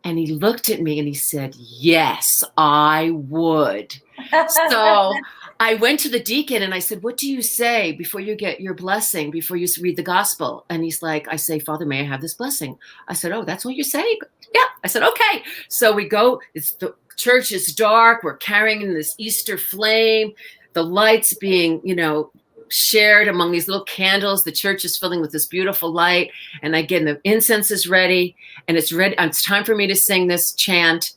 Speaker 4: And he looked at me and he said, yes, I would. So I went to the deacon and I said, what do you say before you get your blessing, before you read the gospel? And he's like, I say, Father, may I have this blessing? I said, oh, that's what you say? Yeah. I said, okay. So we go, the church is dark. We're carrying in this Easter flame. The lights being, you know, shared among these little candles. The church is filling with this beautiful light. And again, the incense is ready and it's ready. It's time for me to sing this chant.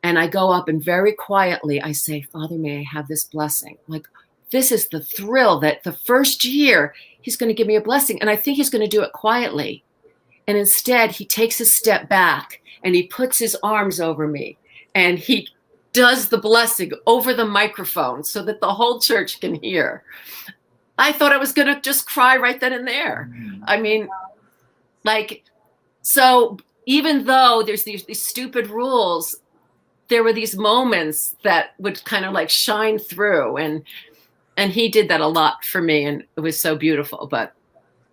Speaker 4: And I go up and very quietly, I say, Father, may I have this blessing? Like, this is the thrill that the first year he's going to give me a blessing. And I think he's going to do it quietly. And instead he takes a step back and he puts his arms over me and he does the blessing over the microphone so that the whole church can hear. I thought I was going to just cry right then and there. I mean, like, so even though there's these stupid rules, there were these moments that would kind of like shine through, and he did that a lot for me, and it was so beautiful. But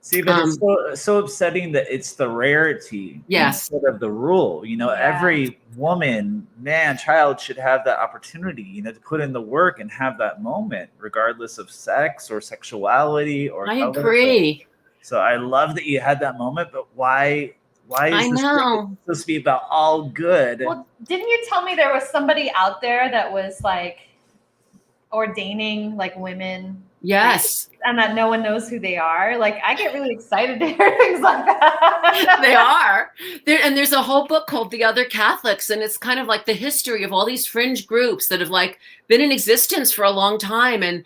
Speaker 2: see, but it's so upsetting that it's the rarity instead of the rule. You know, every woman, man, child should have that opportunity, you know, to put in the work and have that moment, regardless of sex or sexuality or
Speaker 4: I
Speaker 2: color.
Speaker 4: agree.
Speaker 2: So I love that you had that moment, but why is this supposed to be about all good?
Speaker 3: Well, didn't you tell me there was somebody out there that was like ordaining like women?
Speaker 4: Yes.
Speaker 3: And that no one knows who they are. Like, I get really excited to hear things like that.
Speaker 4: They are. And there's a whole book called The Other Catholics, and it's kind of like the history of all these fringe groups that have like been in existence for a long time. And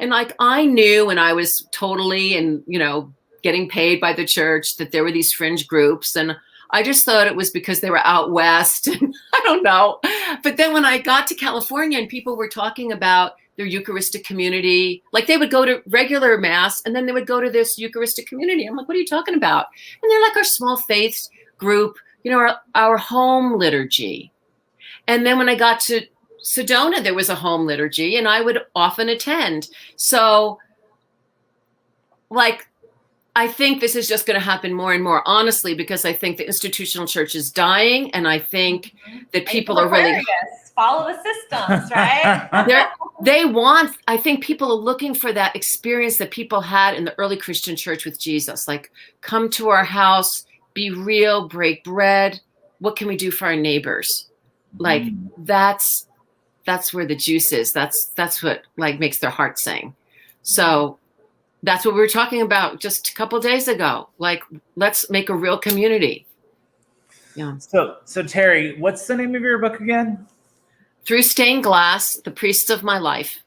Speaker 4: like, I knew when I was totally and, you know, getting paid by the church that there were these fringe groups. And I just thought it was because they were out west. And I don't know. But then when I got to California and people were talking about their Eucharistic community, like they would go to regular mass and then they would go to this Eucharistic community. I'm like, what are you talking about? And they're like our small faith group, you know, our home liturgy. And then when I got to Sedona, there was a home liturgy and I would often attend. So like, I think this is just going to happen more and more, honestly, because I think the institutional church is dying. And I think that people are really
Speaker 3: follow the systems, right?
Speaker 4: I think people are looking for that experience that people had in the early Christian church with Jesus. Like, come to our house, be real, break bread. What can we do for our neighbors? Like, that's where the juice is. That's what like makes their heart sing. So that's what we were talking about just a couple of days ago. Like, let's make a real community. Yeah.
Speaker 2: So Terry, what's the name of your book again?
Speaker 4: Through Stained Glass, The Priests of My Life.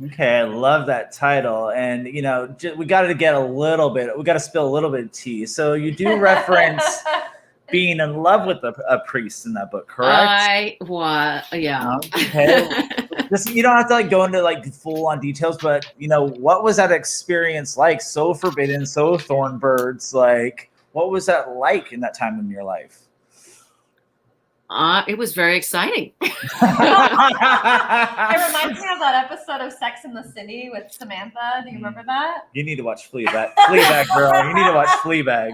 Speaker 2: Okay, I love that title. And, you know, we got to spill a little bit of tea. So you do reference being in love with a priest in that book, correct?
Speaker 4: Yeah.
Speaker 2: Okay. You don't have to like go into like full on details, but you know, what was that experience like? So forbidden, so thorn birds. Like, what was that like in that time in your life?
Speaker 4: It was very exciting.
Speaker 3: It reminds me of that episode of Sex and the City with Samantha. Do you remember that?
Speaker 2: You need to watch Fleabag. Fleabag, girl. You need to watch Fleabag.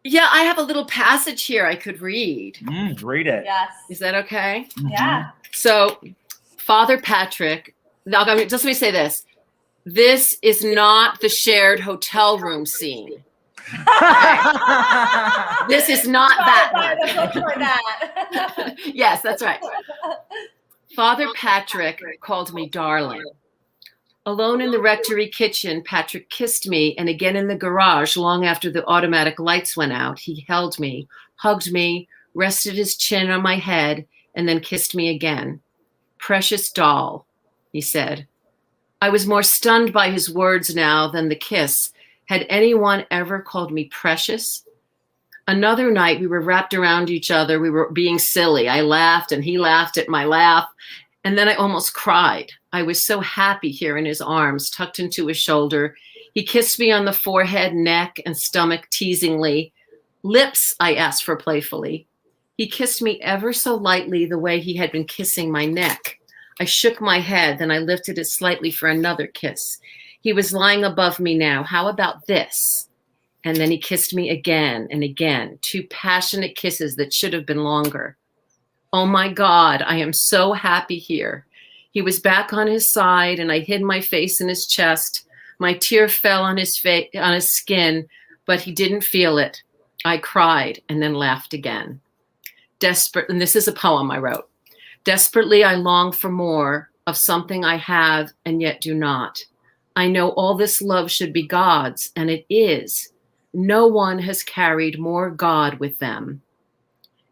Speaker 4: Yeah, I have a little passage here I could read.
Speaker 2: Read it.
Speaker 3: Yes.
Speaker 4: Is that okay?
Speaker 3: Yeah.
Speaker 4: So, Father Patrick, now just let me say this. This is not the shared hotel room scene. This is not that
Speaker 3: Buy
Speaker 4: one.
Speaker 3: the book for that.
Speaker 4: Yes, that's right. Father Patrick called me darling. Alone in the rectory kitchen, Patrick kissed me, and again in the garage long after the automatic lights went out. He held me, hugged me, rested his chin on my head, and then kissed me again. Precious doll, he said. I was more stunned by his words now than the kiss. Had anyone ever called me precious? Another night, we were wrapped around each other. We were being silly. I laughed, and he laughed at my laugh. And then I almost cried. I was so happy here in his arms, tucked into his shoulder. He kissed me on the forehead, neck, and stomach teasingly. Lips, I asked for playfully. He kissed me ever so lightly the way he had been kissing my neck. I shook my head, then I lifted it slightly for another kiss. He was lying above me now. How about this? And then he kissed me again and again, 2 passionate kisses that should have been longer. Oh my God, I am so happy here. He was back on his side and I hid my face in his chest. My tear fell on his skin, but he didn't feel it. I cried and then laughed again. Desperate, and this is a poem I wrote. Desperately, I long for more of something I have and yet do not. I know all this love should be God's, and it is. No one has carried more God with them.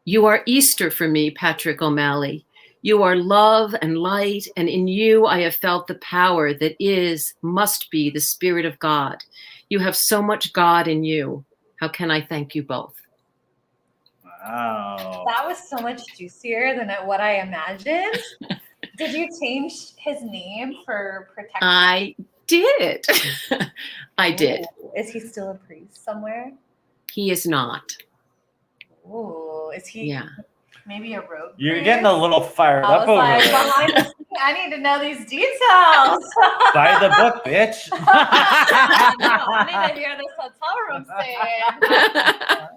Speaker 4: You are Easter for me, Patrick O'Malley. You are love and light, and in you I have felt the power that must be the Spirit of God. You have so much God in you. How can I thank you both?
Speaker 2: Wow.
Speaker 3: That was so much juicier than what I imagined. Did you change his name for protection?
Speaker 4: I did. I did.
Speaker 3: Ooh. Is he still a priest somewhere?
Speaker 4: He is not.
Speaker 3: Ooh, is he?
Speaker 4: Yeah.
Speaker 3: Maybe a rogue.
Speaker 2: You're
Speaker 3: priest?
Speaker 2: getting a little fired
Speaker 3: I
Speaker 2: up
Speaker 3: was
Speaker 2: over
Speaker 3: like,
Speaker 2: there.
Speaker 3: behind the scenes, I need to know these details.
Speaker 2: Buy the book, bitch.
Speaker 3: I need to hear this hotel room scene.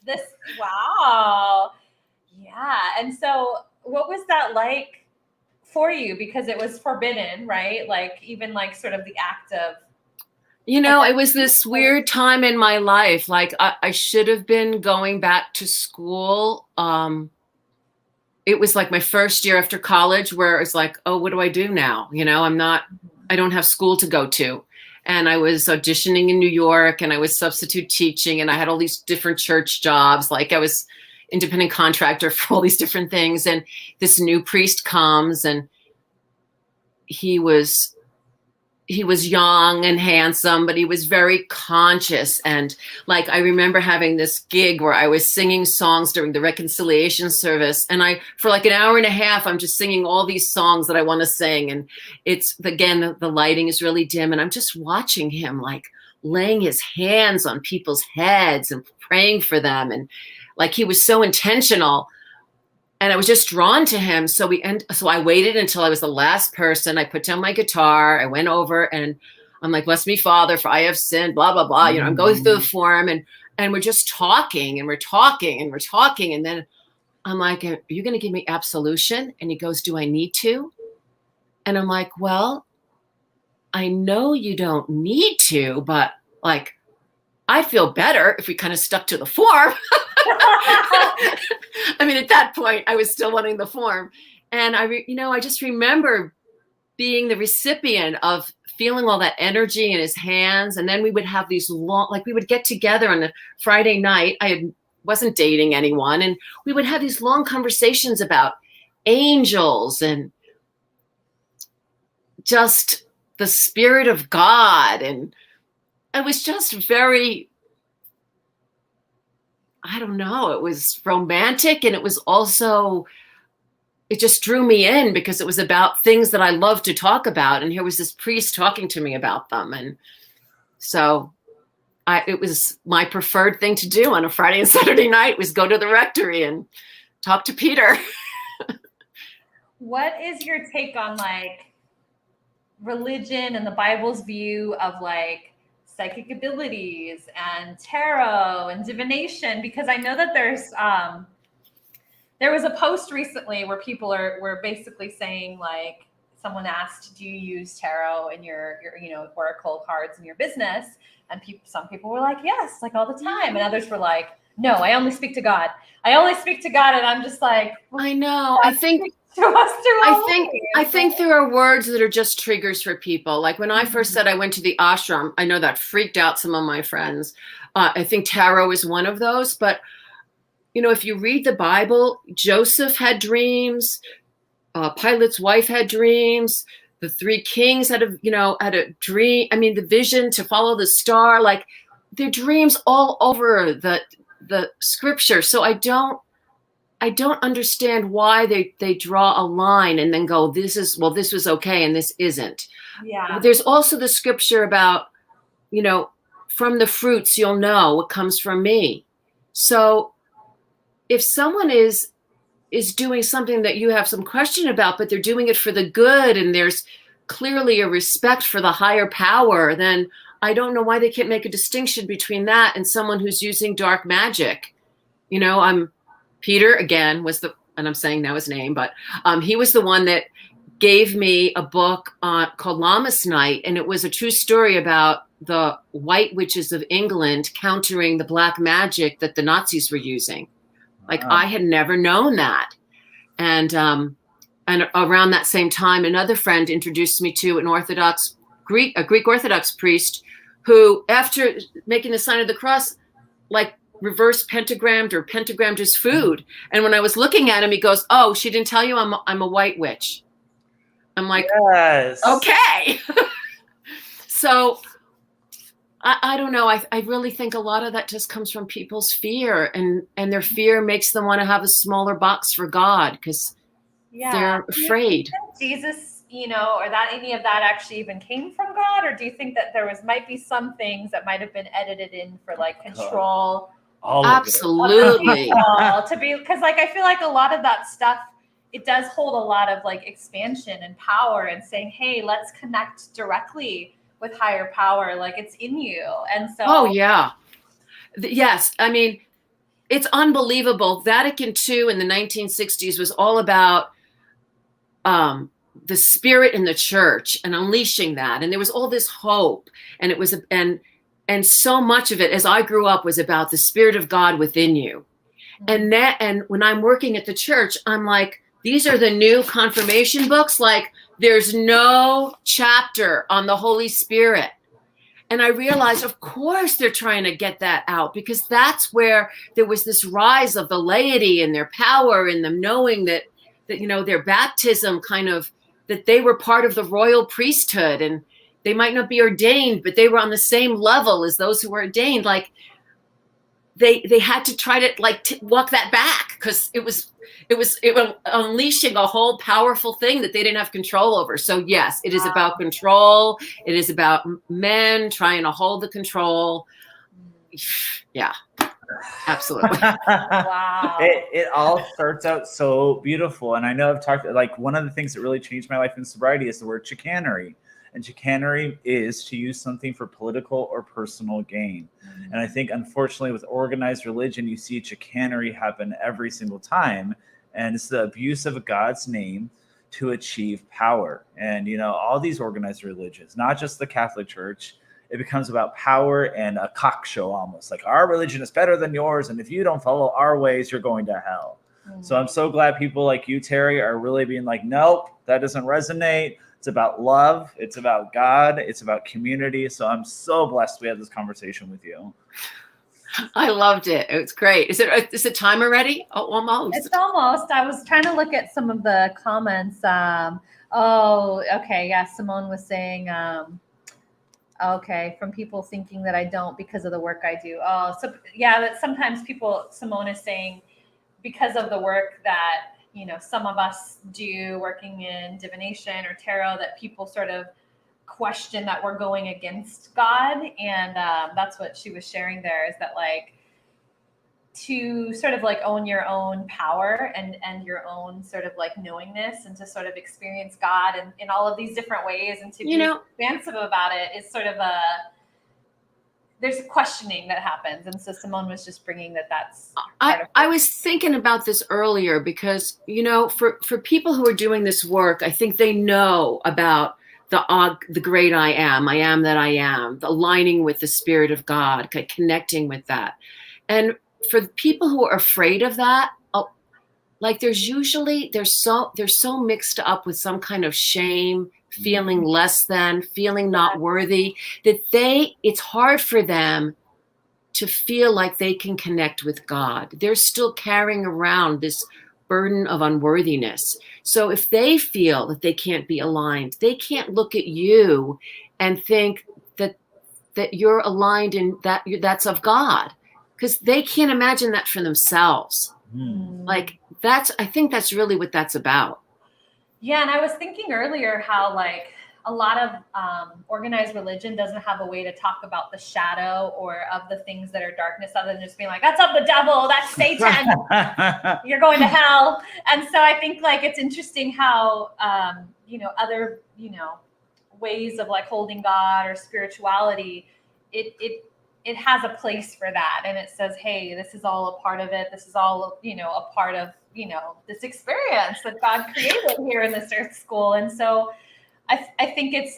Speaker 3: This, wow. Yeah. And so what was that like for you? Because it was forbidden, right? Like even like sort of the act of.
Speaker 4: It was this weird time in my life. Like I should have been going back to school. It was like my first year after college where it's like, oh, what do I do now? I don't have school to go to. And I was auditioning in New York and I was substitute teaching and I had all these different church jobs. Like I was independent contractor for all these different things. And this new priest comes and he was young and handsome, but he was very conscious. And like, I remember having this gig where I was singing songs during the reconciliation service. And for like an hour and a half, I'm just singing all these songs that I want to sing. And it's, again, the lighting is really dim. And I'm just watching him like laying his hands on people's heads and praying for them. And like, he was so intentional. And I was just drawn to him. So I waited until I was the last person. I put down my guitar. I went over and I'm like, bless me, Father, for I have sinned, blah, blah, blah. I'm going through the form and we're just talking and we're talking and we're talking. And then I'm like, are you going to give me absolution? And he goes, do I need to? And I'm like, well, I know you don't need to, but like, I'd feel better if we kind of stuck to the form. I mean, at that point, I was still wanting the form. And I just remember being the recipient of feeling all that energy in his hands. And then we would have these we would get together on a Friday night. Wasn't dating anyone. And we would have these long conversations about angels and just the Spirit of God. And it was just very, I don't know, it was romantic. And it was also, it just drew me in because it was about things that I love to talk about. And here was this priest talking to me about them. And so it was my preferred thing to do on a Friday and Saturday night was go to the rectory and talk to Peter.
Speaker 3: What is your take on like religion and the Bible's view of like psychic abilities and tarot and divination? Because I know that there was a post recently where people were basically saying like someone asked, do you use tarot in your oracle cards in your business? And some people were like, yes, like all the time. And others were like, no, I only speak to God. I only speak to God. And I'm just like,
Speaker 4: I know. I think there are words that are just triggers for people. Like when I first said I went to the ashram, I know that freaked out some of my friends. I think tarot is one of those. But, if you read the Bible, Joseph had dreams. Pilate's wife had dreams. The three kings had a dream. I mean, the vision to follow the star, like their dreams all over the scripture. So I don't understand why they draw a line and then go, this was okay and this isn't.
Speaker 3: Yeah.
Speaker 4: There's also the scripture about, from the fruits you'll know what comes from me. So if someone is doing something that you have some question about, but they're doing it for the good and there's clearly a respect for the higher power, then I don't know why they can't make a distinction between that and someone who's using dark magic. Peter, again, and I'm saying now his name, but he was the one that gave me a book called Lammas Night, and it was a true story about the white witches of England countering the black magic that the Nazis were using. Like, I had never known that. And around that same time, another friend introduced me to a Greek Orthodox priest who, after making the sign of the cross, like reverse pentagrammed his food. And when I was looking at him, he goes, "Oh, she didn't tell you I'm a white witch." I'm like,
Speaker 2: yes.
Speaker 4: Okay. So I don't know. I really think a lot of that just comes from people's fear, and their fear makes them want to have a smaller box for God because they're afraid.
Speaker 3: Jesus, or that any of that actually even came from God, or do you think that there might be some things that might have been edited in for like control?
Speaker 4: Absolutely.
Speaker 3: To be, because like I feel like a lot of that stuff, it does hold a lot of like expansion and power and saying, hey, let's connect directly with higher power, like it's in you. And so
Speaker 4: yes, I mean, it's unbelievable. Vatican II in the 1960s was all about the spirit in the church and unleashing that, and there was all this hope, and it was and so much of it as I grew up was about the spirit of God within you. And when I'm working at the church, I'm like, these are the new confirmation books. Like, there's no chapter on the Holy Spirit. And I realized, of course, they're trying to get that out, because that's where there was this rise of the laity and their power and them knowing that their baptism kind of, that they were part of the royal priesthood, and they might not be ordained, but they were on the same level as those who were ordained. Like, they had to try to walk that back, because it was unleashing a whole powerful thing that they didn't have control over. So yes, it is about control. It is about men trying to hold the control. Yeah, absolutely.
Speaker 3: Wow.
Speaker 2: It all starts out so beautiful. And I know I've talked, like, one of the things that really changed my life in sobriety is the word chicanery. And chicanery is to use something for political or personal gain. And I think, unfortunately, with organized religion, you see chicanery happen every single time. And it's the abuse of God's name to achieve power. And, all these organized religions, not just the Catholic Church, it becomes about power and a cock show almost. Like, our religion is better than yours, and if you don't follow our ways, you're going to hell. So I'm so glad people like you, Terry, are really being like, nope, that doesn't resonate. It's about love. It's about God. It's about community. So I'm so blessed we had this conversation with you.
Speaker 4: I loved it. It's great. Is it time already? Oh, almost.
Speaker 3: It's almost. I was trying to look at some of the comments. Okay. Yeah. Simone was saying, okay, from people thinking that I don't because of the work I do. Oh, so yeah, that sometimes Simone is saying, because of the work that, some of us do working in divination or tarot, that people sort of question that we're going against God. And that's what she was sharing there, is that like, to sort of like own your own power and your own sort of like knowingness, and to sort of experience God in all of these different ways, and to be expansive about it is sort of there's questioning that happens. And so Simone was just bringing that's
Speaker 4: I was thinking about this earlier because, for people who are doing this work, I think they know about the great I am that I am, the aligning with the Spirit of God, connecting with that. And for people who are afraid of that, like they're so mixed up with some kind of shame, feeling less than, feeling not worthy, that it's hard for them to feel like they can connect with God. They're still carrying around this burden of unworthiness. So if they feel that they can't be aligned, they can't look at you and think that you're aligned and that's of God, because they can't imagine that for themselves. Like I think that's really what that's about.
Speaker 3: Yeah, and I was thinking earlier how like a lot of organized religion doesn't have a way to talk about the shadow or of the things that are darkness, other than just being like, that's of the devil, that's Satan, you're going to hell. And so I think like it's interesting how other ways of like holding God or spirituality, it has a place for that, and it says, hey, this is all a part of it. This is all a part of this experience that God created here in this earth school. And so I think it's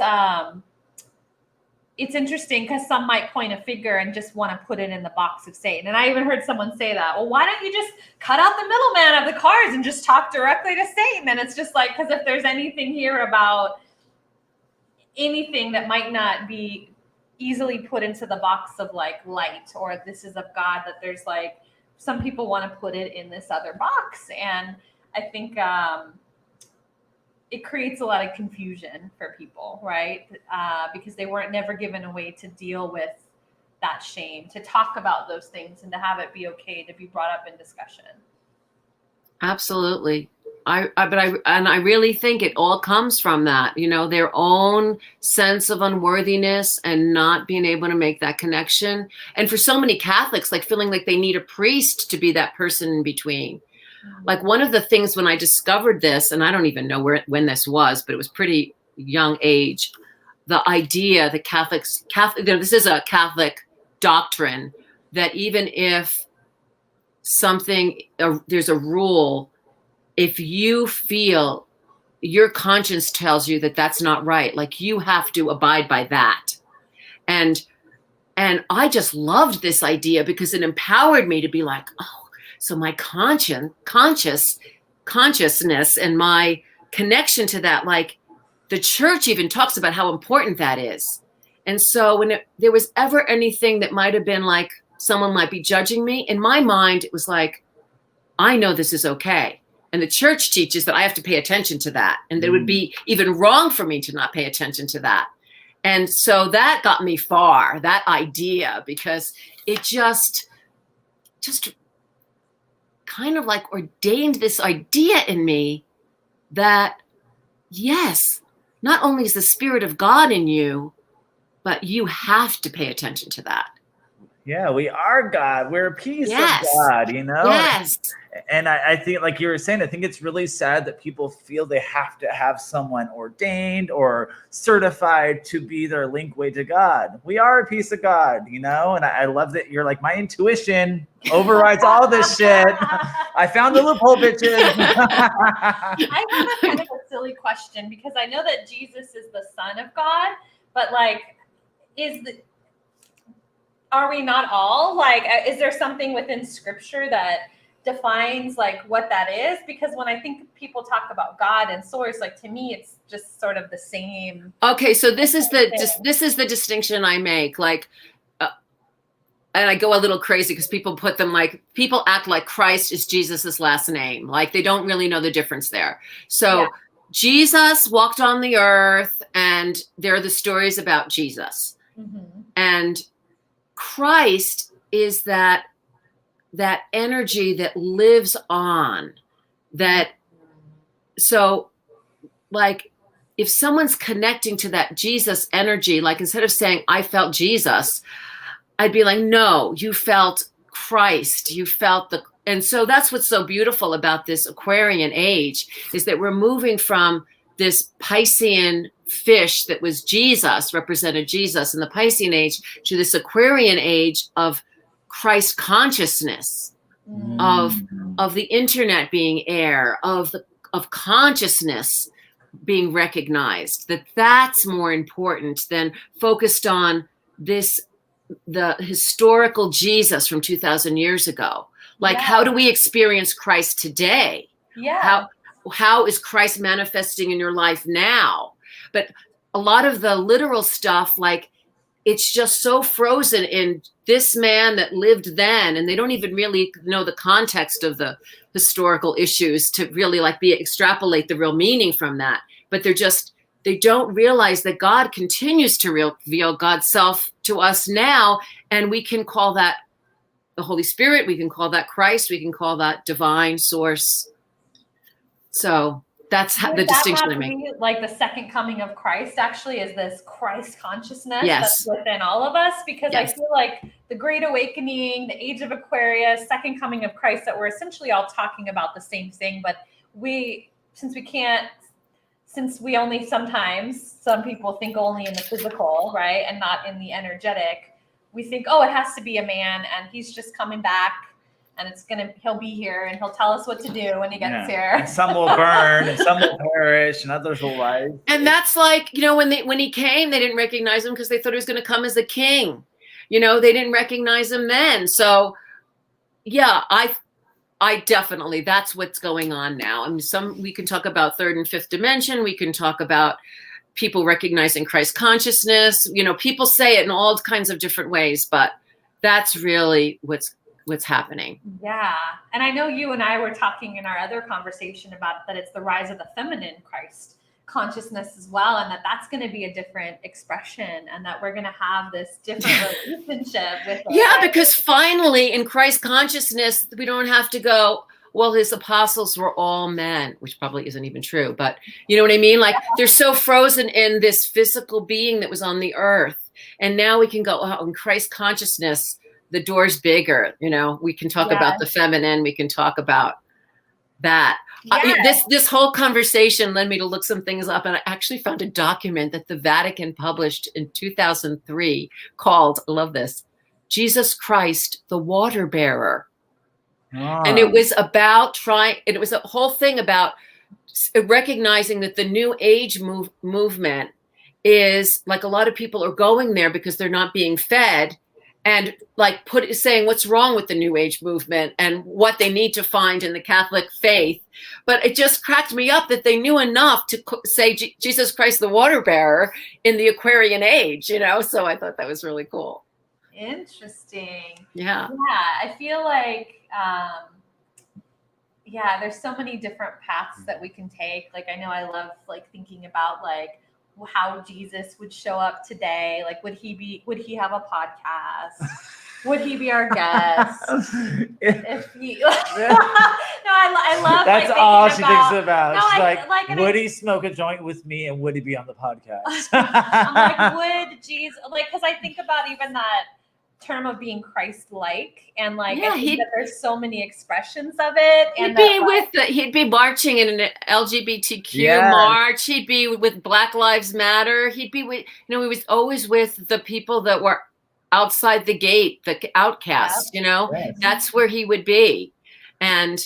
Speaker 3: interesting because some might point a finger and just want to put it in the box of Satan. And I even heard someone say that, well, why don't you just cut out the middleman of the cards and just talk directly to Satan? And it's just like, because if there's anything here about anything that might not be easily put into the box of like light or this is of God, that there's like some people want to put it in this other box. And I think it creates a lot of confusion for people, right? Because they weren't never given a way to deal with that shame, to talk about those things and to have it be okay to be brought up in discussion.
Speaker 4: Absolutely. I really think it all comes from that, their own sense of unworthiness and not being able to make that connection. And for so many Catholics, like feeling like they need a priest to be that person in between. Like one of the things when I discovered this, and I don't even know when this was, but it was pretty young age, the idea that this is a Catholic doctrine, that even if there's a rule, if you feel your conscience tells you that that's not right, like you have to abide by that. And I just loved this idea because it empowered me to be like, oh, so my consciousness and my connection to that, like the church even talks about how important that is. And so when there was ever anything that might have been like someone might be judging me, in my mind, it was like, I know this is okay. And the church teaches that I have to pay attention to that. And it would be even wrong for me to not pay attention to that. And so that got me far, that idea, because it just kind of like ordained this idea in me that, yes, not only is the Spirit of God in you, but you have to pay attention to that.
Speaker 2: Yeah, we are God. We're a piece of God,
Speaker 4: Yes.
Speaker 2: And I think, like you were saying, I think it's really sad that people feel they have to have someone ordained or certified to be their link way to God. We are a piece of God, and I love that you're like, my intuition overrides all this shit. I found the loophole, bitches.
Speaker 3: I have a kind of a silly question, because I know that Jesus is the Son of God, but like, are we not all? Like, is there something within Scripture that defines like what that is? Because when I think people talk about God and source, like to me, it's just sort of the same.
Speaker 4: Okay, so this is the distinction I make. Like, and I go a little crazy because people act like Christ is Jesus's last name. Like they don't really know the difference there. So Jesus walked on the earth, and there are the stories about Jesus.
Speaker 3: Mm-hmm.
Speaker 4: And Christ is that energy that lives on. So like if someone's connecting to that Jesus energy, like instead of saying I felt Jesus, I'd be like, no, you felt Christ, you felt and so that's what's so beautiful about this Aquarian age, is that we're moving from this Piscean fish that was Jesus, represented Jesus in the Piscean age, to this Aquarian age of Christ consciousness, of the internet being air, of consciousness being recognized, that's more important than focused on the historical Jesus from 2000 years ago. Like, how do we experience Christ today?
Speaker 3: Yeah.
Speaker 4: How is Christ manifesting in your life now? But a lot of the literal stuff, like, it's just so frozen in this man that lived then, and they don't even really know the context of the historical issues to really like extrapolate the real meaning from that. But they don't realize that God continues to reveal God's self to us now, and we can call that the Holy Spirit, we can call that Christ, we can call that divine source. So that's the distinction I make.
Speaker 3: Like the second coming of Christ actually is this Christ consciousness
Speaker 4: Yes.
Speaker 3: that's within all of us, because
Speaker 4: Yes.
Speaker 3: I feel like the Great Awakening, the Age of Aquarius, second coming of Christ, that we're essentially all talking about the same thing, but since we only sometimes, some people think only in the physical, right, and not in the energetic, we think, oh, it has to be a man and he's just coming back and he'll be here and he'll tell us what to do when he gets here.
Speaker 2: And some will burn and some will perish and others will rise.
Speaker 4: And that's like, when he came, they didn't recognize him because they thought he was going to come as a king. They didn't recognize him then. So yeah, I definitely, that's what's going on now. I mean, we can talk about third and fifth dimension. We can talk about people recognizing Christ consciousness. People say it in all kinds of different ways, but that's really what's happening.
Speaker 3: Yeah. And I know you and I were talking in our other conversation about that it's the rise of the feminine Christ consciousness as well, and that's going to be a different expression, and that we're going to have this different relationship with it.
Speaker 4: Yeah, because finally in Christ consciousness, we don't have to go, well, his apostles were all men, which probably isn't even true, but you know what I mean? Like, they're so frozen in this physical being that was on the earth. And now we can go, oh, in Christ consciousness, the door's bigger. We can talk about the feminine. We can talk about that. This whole conversation led me to look some things up, and I actually found a document that the Vatican published in 2003 called, I love this, Jesus Christ, the Water Bearer. And it was it was a whole thing about recognizing that the New Age movement is like, a lot of people are going there because they're not being fed, and like saying what's wrong with the New Age movement and what they need to find in the Catholic faith. But it just cracked me up that they knew enough to say Jesus Christ, the Water Bearer, in the Aquarian age, so I thought that was really cool.
Speaker 3: Interesting.
Speaker 4: Yeah.
Speaker 3: I feel like, there's so many different paths that we can take. Like, I know I love like thinking about like how Jesus would show up today. Like, would he have a podcast? Would he be our guest? If he, no, I love.
Speaker 2: That's
Speaker 3: like,
Speaker 2: all she
Speaker 3: about,
Speaker 2: thinks about.
Speaker 3: No,
Speaker 2: She's would he smoke a joint with me, and would he be on the podcast?
Speaker 3: I'm like, would Jesus? Like, because I think about even that term of being Christ-like, and like, I think that there's so many expressions of it. And
Speaker 4: he'd be marching in an LGBTQ march. He'd be with Black Lives Matter. He'd be with, he was always with the people that were outside the gate, the outcasts. That's where he would be. And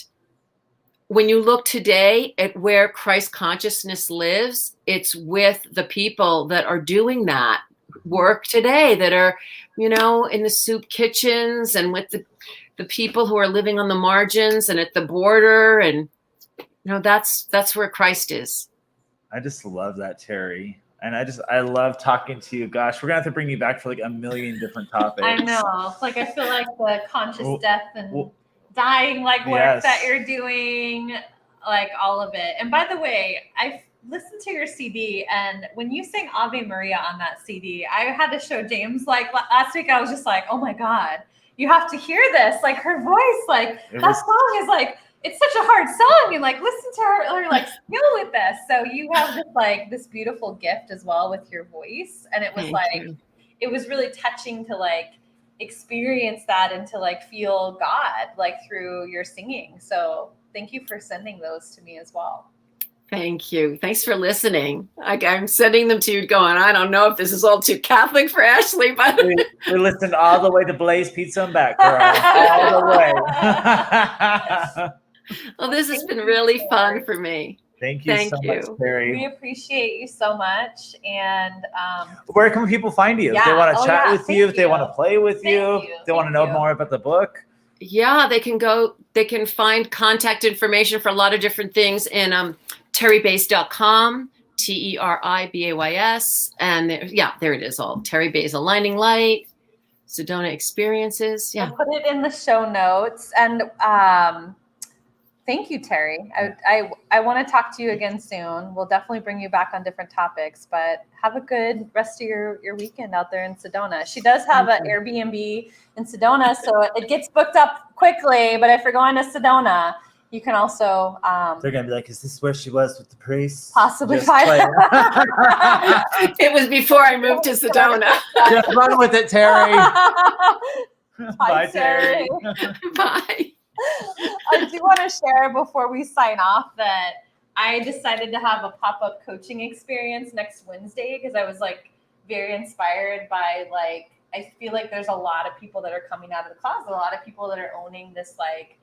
Speaker 4: when you look today at where Christ consciousness lives, it's with the people that are doing that work today, that are, in the soup kitchens, and with the people who are living on the margins and at the border. And, that's where Christ is.
Speaker 2: I just love that, Terry. And I love talking to you. Gosh, we're going to have to bring you back for like a million different topics.
Speaker 3: I know. Like, I feel like the conscious death and dying like work that you're doing, like all of it. And by the way, I've listened to your CD, and when you sang Ave Maria on that CD, I had to show James, like last week, I was just like, oh my God, you have to hear this. Like, her voice, like song is like, it's such a hard song, and like, listen to her like skill with this. So you have this beautiful gift as well with your voice. And it was it was really touching to like experience that and to like feel God like through your singing. So thank you for sending those to me as well.
Speaker 4: Thank you. Thanks for listening. I'm sending them to you going, I don't know if this is all too Catholic for Ashley, but
Speaker 2: We listened all the way to Blaze Pizza and back, girl. All the way.
Speaker 4: well, this has been really fun for me.
Speaker 2: Thank you so much, Terry.
Speaker 3: We appreciate you so much. And
Speaker 2: where can people find you? If they want to chat with you, if they want to play with you, if they want to know more about the book.
Speaker 4: Yeah, they can find contact information for a lot of different things in terrybays.com, TERIBAYS. And there it is all. Terry Bays Aligning Light, Sedona Experiences. Yeah.
Speaker 3: I'll put it in the show notes. And thank you, Terry. I want to talk to you again soon. We'll definitely bring you back on different topics, but have a good rest of your weekend out there in Sedona. She does have an Airbnb in Sedona, so it gets booked up quickly, but if you're going to Sedona, you can also
Speaker 2: they're gonna be like, is this where she was with the priest?
Speaker 3: Possibly find
Speaker 4: it was before I moved to Sedona.
Speaker 2: Just run with it, Terry.
Speaker 3: Bye, Terry.
Speaker 4: Bye.
Speaker 3: I do want to share before we sign off that I decided to have a pop-up coaching experience next Wednesday because I was like very inspired by like, I feel like there's a lot of people that are coming out of the closet, a lot of people that are owning this like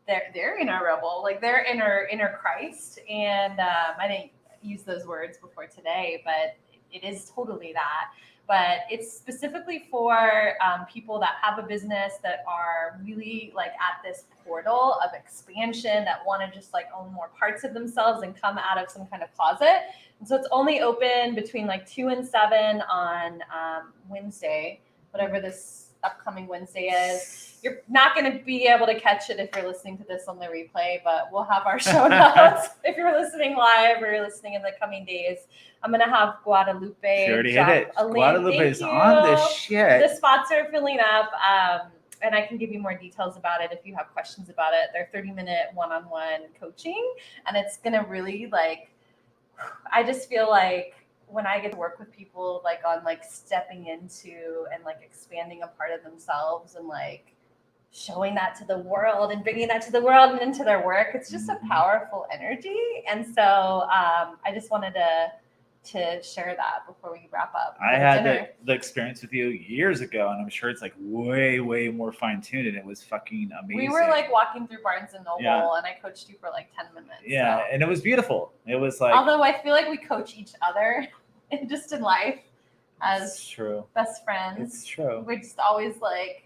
Speaker 3: their inner rebel, like their inner Christ. And I didn't use those words before today, but it is totally that. But it's specifically for people that have a business that are really like at this portal of expansion, that want to just like own more parts of themselves and come out of some kind of closet. And so it's only open between like 2 and 7 on Wednesday, whatever this upcoming Wednesday is. You're not going to be able to catch it if you're listening to this on the replay, but we'll have our show notes if you're listening live or you're listening in the coming days. I'm going to have Guadalupe.
Speaker 2: She already hit it. Guadalupe is on this shit.
Speaker 3: The spots are filling up, and I can give you more details about it if you have questions about it. They're 30-minute one-on-one coaching, and it's going to really like, I just feel like when I get to work with people like on like stepping into and like expanding a part of themselves and like showing that to the world and bringing that to the world and into their work, it's just a powerful energy. And so I just wanted to share that before we wrap up.
Speaker 2: I had the experience with you years ago, and I'm sure it's like way more fine-tuned, and it was fucking amazing.
Speaker 3: We were like walking through Barnes and Noble, and I coached you for like 10 minutes.
Speaker 2: Yeah, so. And it was beautiful. It was like,
Speaker 3: although I feel like we coach each other just in life as
Speaker 2: true.
Speaker 3: Best friends.
Speaker 2: It's true.
Speaker 3: We're just always like,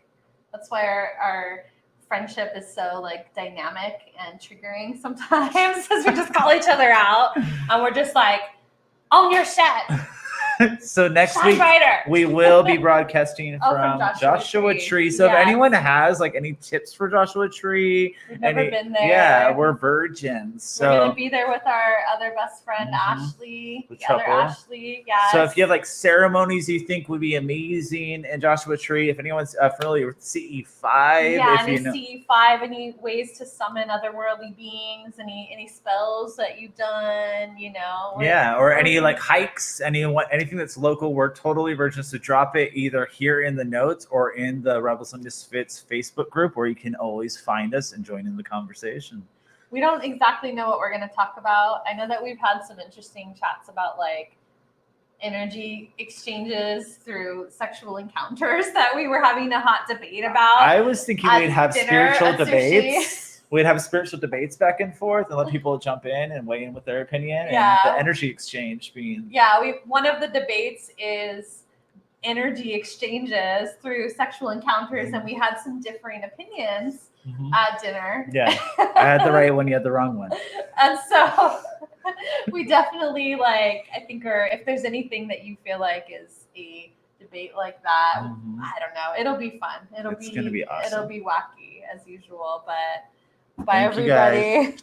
Speaker 3: that's why our friendship is so like dynamic and triggering sometimes, because we just call each other out and we're just like, own your shit.
Speaker 2: So next week we will be broadcasting from Joshua Tree. So if anyone has like any tips for Joshua Tree,
Speaker 3: we've never been there.
Speaker 2: Yeah, we're virgins. So
Speaker 3: we're gonna be there with our other best friend Ashley, the other Ashley. Yeah.
Speaker 2: So if you have like ceremonies you think would be amazing in Joshua Tree, if anyone's familiar with CE5,
Speaker 3: CE5, any ways to summon otherworldly beings, any spells that you've done, you know.
Speaker 2: Or any like hikes, anything that's local, we're totally virgins to drop it either here in the notes or in the Rebels and Misfits Facebook group, where you can always find us and join in the conversation.
Speaker 3: We don't exactly know what we're going to talk about. I know that we've had some interesting chats about like energy exchanges through sexual encounters that we were having a hot debate about.
Speaker 2: I was thinking we'd have spiritual debates. We'd have spiritual debates back and forth and let people jump in and weigh in with their opinion. And the energy exchange being.
Speaker 3: Yeah, one of the debates is energy exchanges through sexual encounters, and we had some differing opinions at dinner.
Speaker 2: Yeah, I had the right one, you had the wrong one.
Speaker 3: And so we definitely like, I think, or if there's anything that you feel like is a debate like that, I don't know. It'll be fun. It's going to be awesome. It'll be wacky as usual, but bye, everybody.